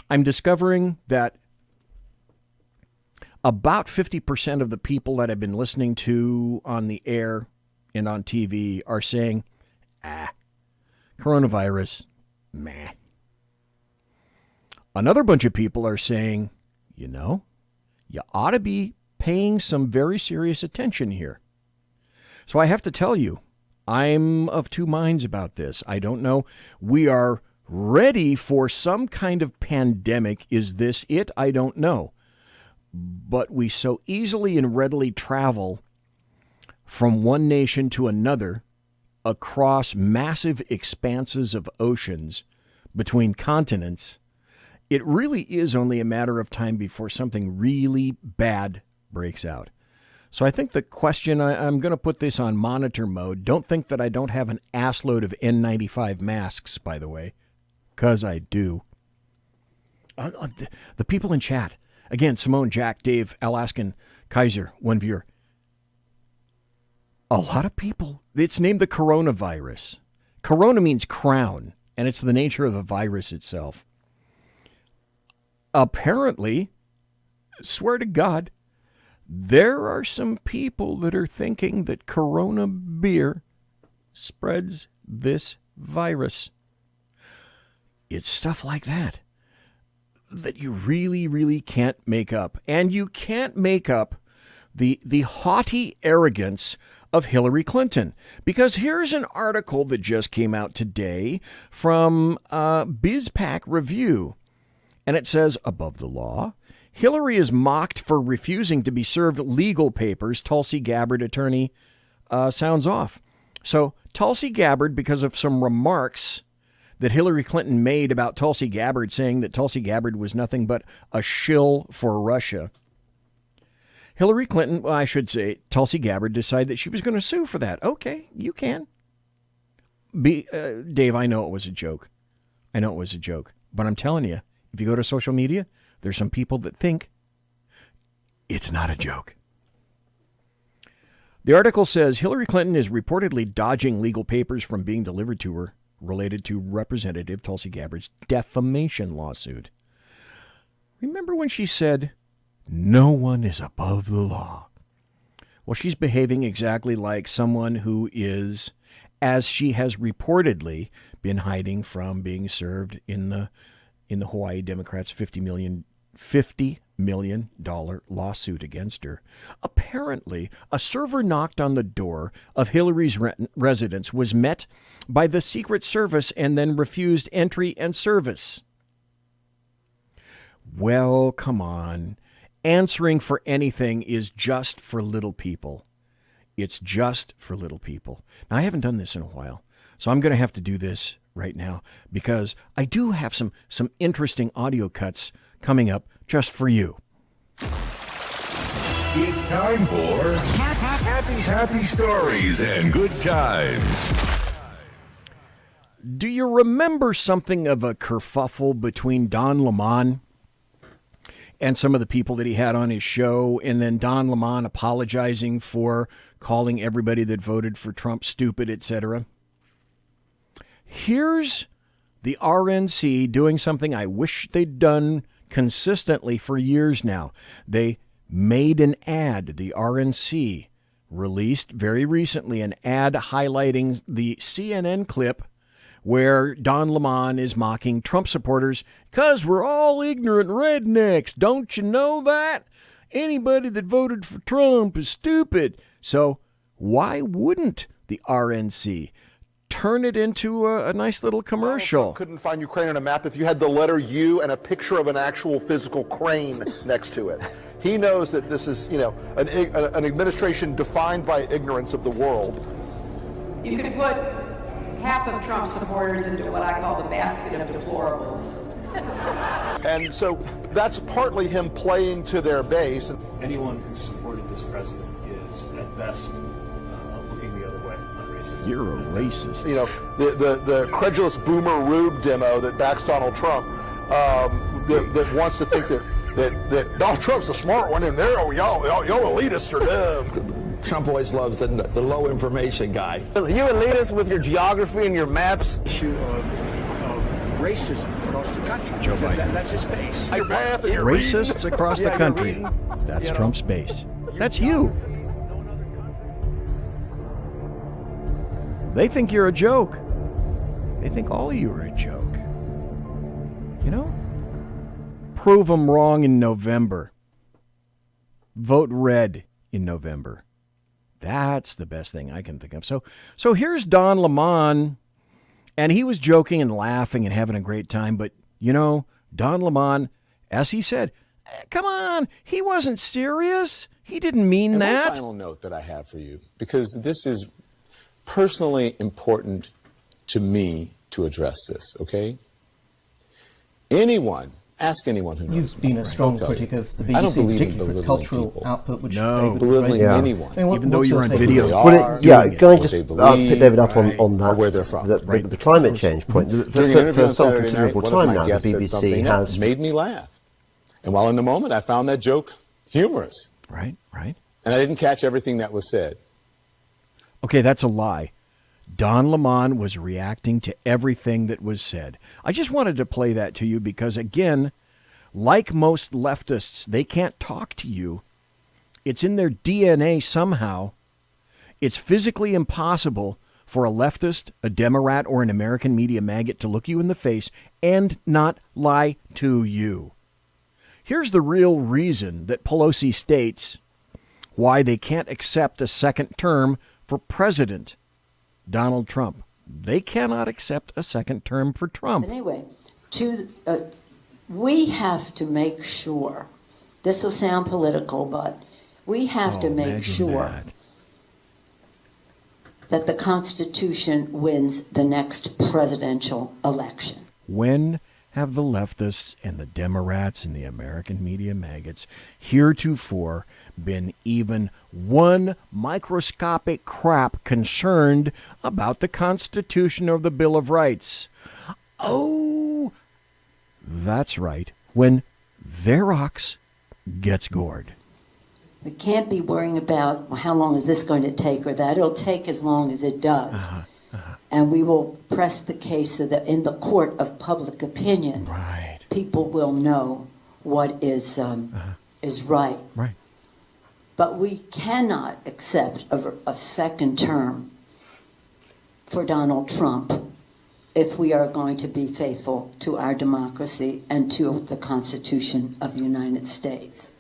I'm discovering that about 50% of the people that I've been listening to on the air and on TV are saying, coronavirus, meh. Another bunch of people are saying, you ought to be paying some very serious attention here. So I have to tell you, I'm of two minds about this. I don't know. We are ready for some kind of pandemic. Is this it? I don't know. But we so easily and readily travel from one nation to another across massive expanses of oceans between continents. It really is only a matter of time before something really bad breaks out. So I think the question, I'm going to put this on monitor mode. Don't think that I don't have an assload of N95 masks, by the way, because I do. The people in chat, Again, Simone, Jack, Dave, Alaskan, Kaiser, one viewer. A lot of people, it's named the coronavirus. Corona means crown, and it's the nature of the virus itself. Apparently, swear to God, there are some people that are thinking that Corona beer spreads this virus. It's stuff like that you really, really can't make up. And you can't make up the haughty arrogance of Hillary Clinton. Because here's an article that just came out today from BizPac Review. And it says, above the law, Hillary is mocked for refusing to be served legal papers. Tulsi Gabbard attorney sounds off. So Tulsi Gabbard, because of some remarks that Hillary Clinton made about Tulsi Gabbard, saying that Tulsi Gabbard was nothing but a shill for Russia, Hillary Clinton, well, I should say, Tulsi Gabbard decided that she was going to sue for that. Okay, you can. Dave, I know it was a joke. But I'm telling you, if you go to social media, there's some people that think it's not a joke. The article says Hillary Clinton is reportedly dodging legal papers from being delivered to her related to Representative Tulsi Gabbard's defamation lawsuit. Remember when she said, "No one is above the law"? Well, she's behaving exactly like someone who is, as she has reportedly been hiding from being served in the Hawaii Democrats' $50 million lawsuit against her. Apparently, a server knocked on the door of Hillary's residence, was met by the Secret Service, and then refused entry and service. Well, come on. Answering for anything is just for little people. It's just for little people. Now, I haven't done this in a while, so I'm going to have to do this right now because I do have some interesting audio cuts coming up just for you. It's time for happy stories and good times. Do you remember something of a kerfuffle between Don Lemon and some of the people that he had on his show, and then Don Lemon apologizing for calling everybody that voted for Trump stupid, etc.? Here's the RNC doing something I wish they'd done consistently for years now. They made an ad. The RNC released very recently an ad highlighting the CNN clip where Don Lemon is mocking Trump supporters because we're all ignorant rednecks. Don't you know that? Anybody that voted for Trump is stupid. So why wouldn't the RNC turn it into a nice little commercial? Couldn't find Ukraine on a map if you had the letter U and a picture of an actual physical crane next to it. He knows that this is, an administration defined by ignorance of the world. You could put half of Trump's supporters into what I call the basket of deplorables. And so that's partly him playing to their base. Anyone who supported this president is, at best, looking the other way on racism. You're a racist. The credulous boomer Rube demo that backs Donald Trump, that wants to think that Donald Trump's a smart one, and y'all elitists are dumb. Trump always loves the low information guy. You elitists with your geography and your maps. Issue of racism across the country. Joe Biden. That's his base. Racists across the country. That's Trump's base. That's you. They think you're a joke. They think all of you are a joke. Prove them wrong in November. Vote red in November. That's the best thing I can think of. So here's Don Lemon, and he was joking and laughing and having a great time. But, Don Lemon, as he said, come on, he wasn't serious. He didn't mean that. One final note that I have for you, because this is personally important to me to address this, okay? Ask anyone who knows. You've been a strong critic of the BBC, particularly for its cultural output, which belittling anyone. Even though you're on video. Can I just pick David up on that? Where they're from. The climate change point. For some considerable time now, the BBC has made me laugh, And while in the moment I found that joke humorous. Right. And I didn't catch everything that was said. Okay, that's a lie. Don Lemon was reacting to everything that was said. I just wanted to play that to you because, again, like most leftists, they can't talk to you. It's in their DNA somehow. It's physically impossible for a leftist, a Democrat, or an American media maggot to look you in the face and not lie to you. Here's the real reason that Pelosi states why they can't accept a second term for President Donald Trump. They cannot accept a second term for Trump. Anyway, we have to make sure, this will sound political, but we have to make sure that the Constitution wins the next presidential election. When have the leftists and the Democrats and the American media maggots heretofore been even one microscopic crap concerned about the Constitution or the Bill of Rights? Oh, that's right, when their ox gets gored. We can't be worrying about, well, how long is this going to take or that. It'll take as long as it does. And we will press the case so that in the court of public opinion, people will know what is right. Right. But we cannot accept a second term for Donald Trump if we are going to be faithful to our democracy and to the Constitution of the United States.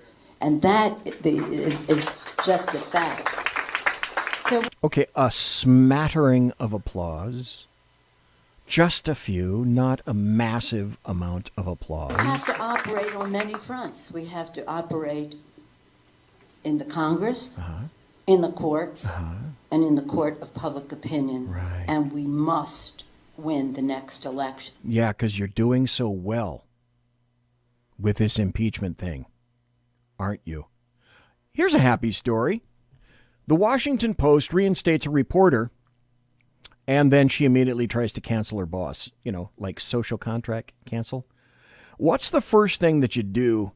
And that is just a fact. So, okay, a smattering of applause. Just a few, not a massive amount of applause. we have to operate on many fronts. We have to operate in the Congress, in the courts, and in the court of public opinion. And we must win the next election. Yeah, because you're doing so well with this impeachment thing, aren't you? Here's a happy story. The Washington Post reinstates a reporter, and then she immediately tries to cancel her boss. You know, like social contract cancel. What's the first thing that you do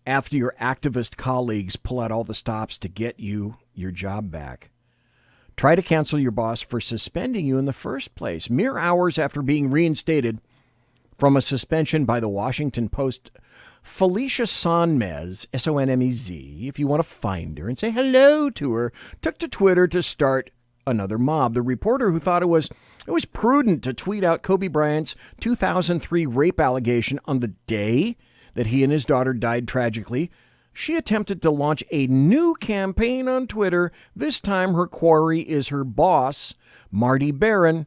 after your activist colleagues pull out all the stops to get you your job back? Try to cancel your boss for suspending you in the first place. Mere hours after being reinstated from a suspension by the Washington Post, Felicia Sonmez, S-O-N-M-E-Z, if you want to find her and say hello to her, took to Twitter to start another mob. The reporter who thought it was prudent to tweet out Kobe Bryant's 2003 rape allegation on the day that he and his daughter died tragically, she attempted to launch a new campaign on Twitter. This time her quarry is her boss, Marty Barron,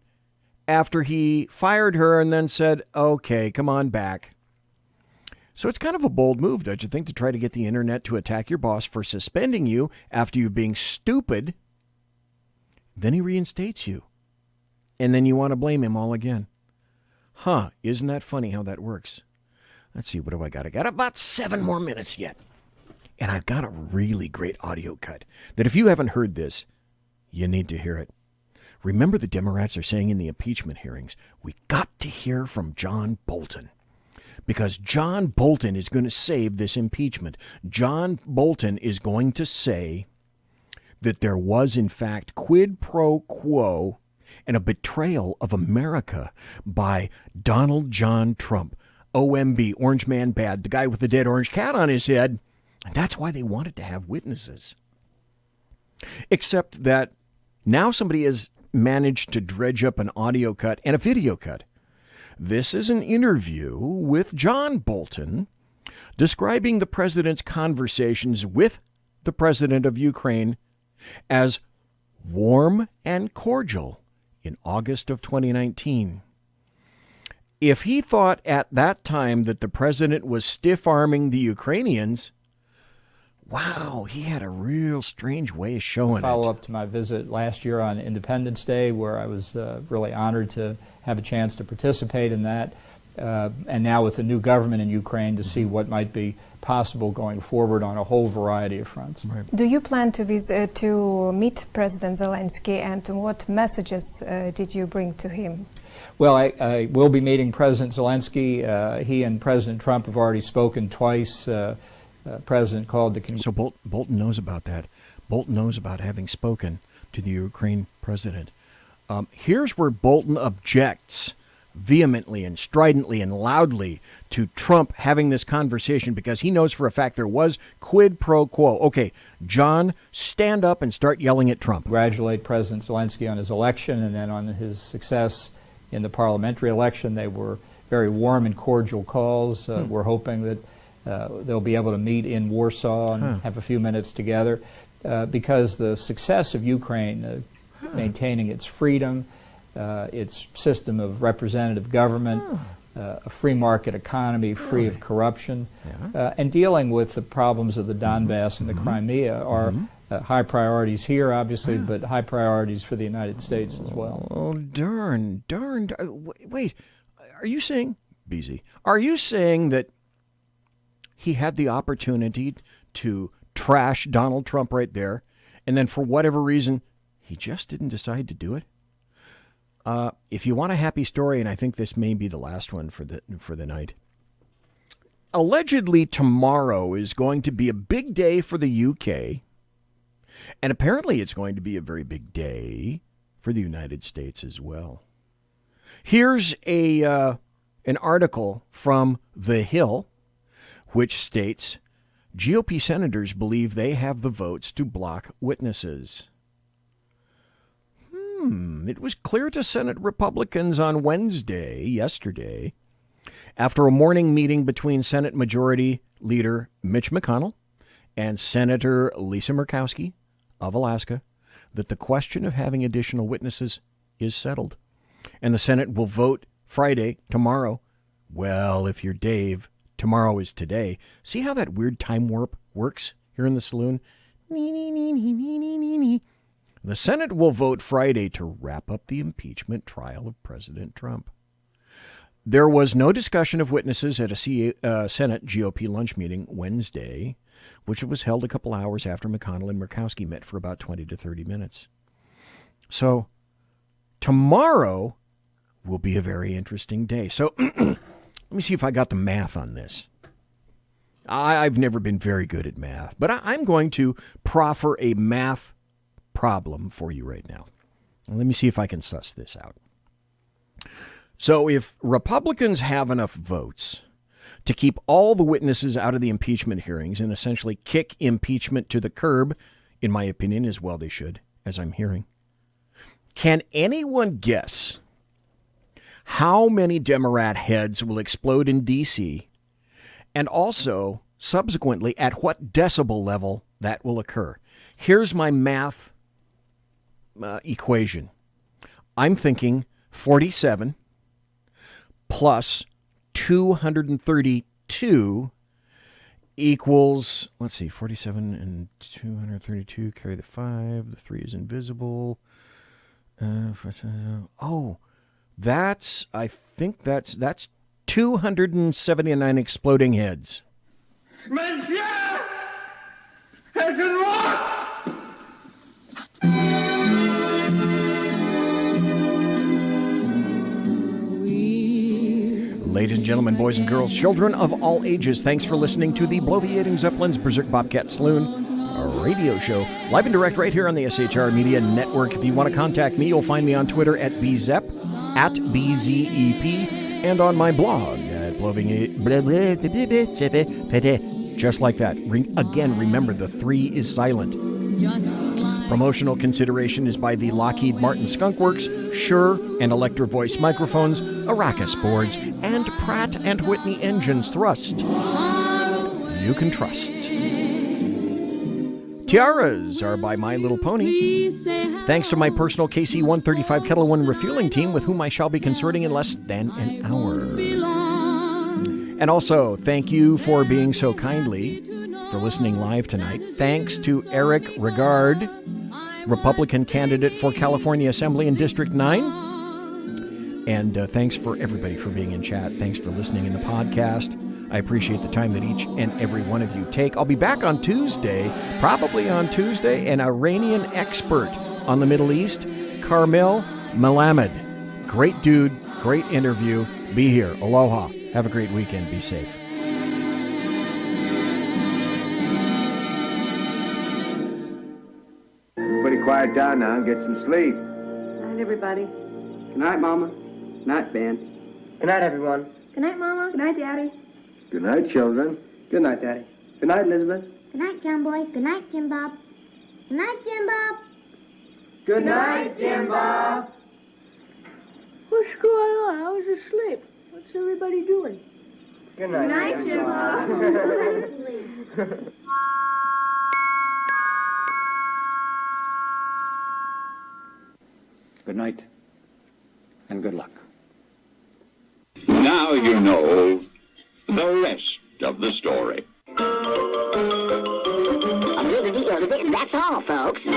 after he fired her and then said, okay, come on back. So it's kind of a bold move, don't you think, to try to get the internet to attack your boss for suspending you after you being stupid. Then he reinstates you. And then you want to blame him all again. Huh, isn't that funny how that works? Let's see, what do I got? I got about 7 more minutes yet. And I've got a really great audio cut that if you haven't heard this, you need to hear it. Remember, the Democrats are saying in the impeachment hearings, we got to hear from John Bolton. Because John Bolton is going to save this impeachment. John Bolton is going to say that there was, in fact, quid pro quo and a betrayal of America by Donald John Trump. OMB, Orange Man Bad, the guy with the dead orange cat on his head. And that's why they wanted to have witnesses. Except that now somebody has managed to dredge up an audio cut and a video cut. This is an interview with John Bolton describing the president's conversations with the president of Ukraine as warm and cordial in August of 2019. If he thought at that time that the president was stiff-arming the Ukrainians, wow, he had a real strange way of showing it. Follow up to my visit last year on Independence Day, where I was really honored to have a chance to participate in that, and now with the new government in Ukraine to see what might be possible going forward on a whole variety of fronts. Right. Do you plan to meet President Zelensky, and what messages did you bring to him? Well, I will be meeting President Zelensky. He and President Trump have already spoken twice. President called the... So Bolton knows about that. Bolton knows about having spoken to the Ukraine president. Here's where Bolton objects vehemently and stridently and loudly to Trump having this conversation, because he knows for a fact there was quid pro quo. Okay, John, stand up and start yelling at Trump. Congratulate President Zelensky on his election and then on his success in the parliamentary election. They were very warm and cordial calls. We're hoping that they'll be able to meet in Warsaw and have a few minutes together, because the success of Ukraine, maintaining its freedom, its system of representative government, a free market economy free of corruption, and dealing with the problems of the Donbass and the Crimea are high priorities here, obviously, but high priorities for the United States as well. Oh, darn. Wait, are you saying, BZ, are you saying that he had the opportunity to trash Donald Trump right there, and then for whatever reason, he just didn't decide to do it? If you want a happy story, and I think this may be the last one for the night, allegedly tomorrow is going to be a big day for the UK, and apparently it's going to be a very big day for the United States as well. Here's an article from The Hill, which states GOP senators believe they have the votes to block witnesses. It was clear to Senate Republicans on yesterday, after a morning meeting between Senate Majority Leader Mitch McConnell and Senator Lisa Murkowski of Alaska, that the question of having additional witnesses is settled. And the Senate will vote Friday, tomorrow. Well, if you're Dave, tomorrow is today. See how that weird time warp works here in the Saloon? The Senate will vote Friday to wrap up the impeachment trial of President Trump. There was no discussion of witnesses at a Senate GOP lunch meeting Wednesday, which was held a couple hours after McConnell and Murkowski met for about 20 to 30 minutes. So tomorrow will be a very interesting day. So let me see if I got the math on this. I've never been very good at math, but I'm going to proffer a math problem for you right now. Let me see if I can suss this out. So if Republicans have enough votes to keep all the witnesses out of the impeachment hearings and essentially kick impeachment to the curb, in my opinion, as well they should, as I'm hearing, can anyone guess how many Democrat heads will explode in D.C., and also, subsequently, at what decibel level that will occur? Here's my math equation. I'm thinking 47 plus 232 equals, let's see, 47 and 232, carry the 5, the 3 is invisible. I think that's 279 exploding heads. Ladies and gentlemen, boys and girls, children of all ages, thanks for listening to the Bloviating Zeppelin's Berserk Bobcat Saloon, a radio show, live and direct right here on the SHR Media Network. If you want to contact me, you'll find me on Twitter at BZEP, at BZEP, and on my blog at just like that. Again, remember, the 3 is silent. Promotional consideration is by the Lockheed Martin Skunk Works, Shure and Electro Voice microphones, Arrakis boards, and Pratt & Whitney engines thrust. You can trust. Tiaras are by My Little Pony. Thanks to my personal KC-135 Kettle One refueling team, with whom I shall be consorting in less than an hour. And also, thank you for being so kindly for listening live tonight. Thanks to Eric Regard, Republican candidate for California Assembly in District 9. And thanks for everybody for being in chat. Thanks for listening in the podcast. I appreciate the time that each and every one of you take. I'll be back on Tuesday, probably on Tuesday, an Iranian expert on the Middle East, Carmel Melamed. Great dude, Great interview. Be here. Aloha. Have a great weekend. Be safe. Everybody quiet down now and get some sleep. Night, everybody. Good night, Mama. Good night, Ben. Good night, everyone. Good night, Mama. Good night, Daddy. Good night, children. Good night, Daddy. Good night, Elizabeth. Good night, John Boy. Good night, Jim Bob. Good night, Jim Bob. Good night, Jim Bob. What's going on? I was asleep. What's everybody doing? Good night, Jim Bob. Good night, and good luck. Now you know the rest of the story. That's all, folks.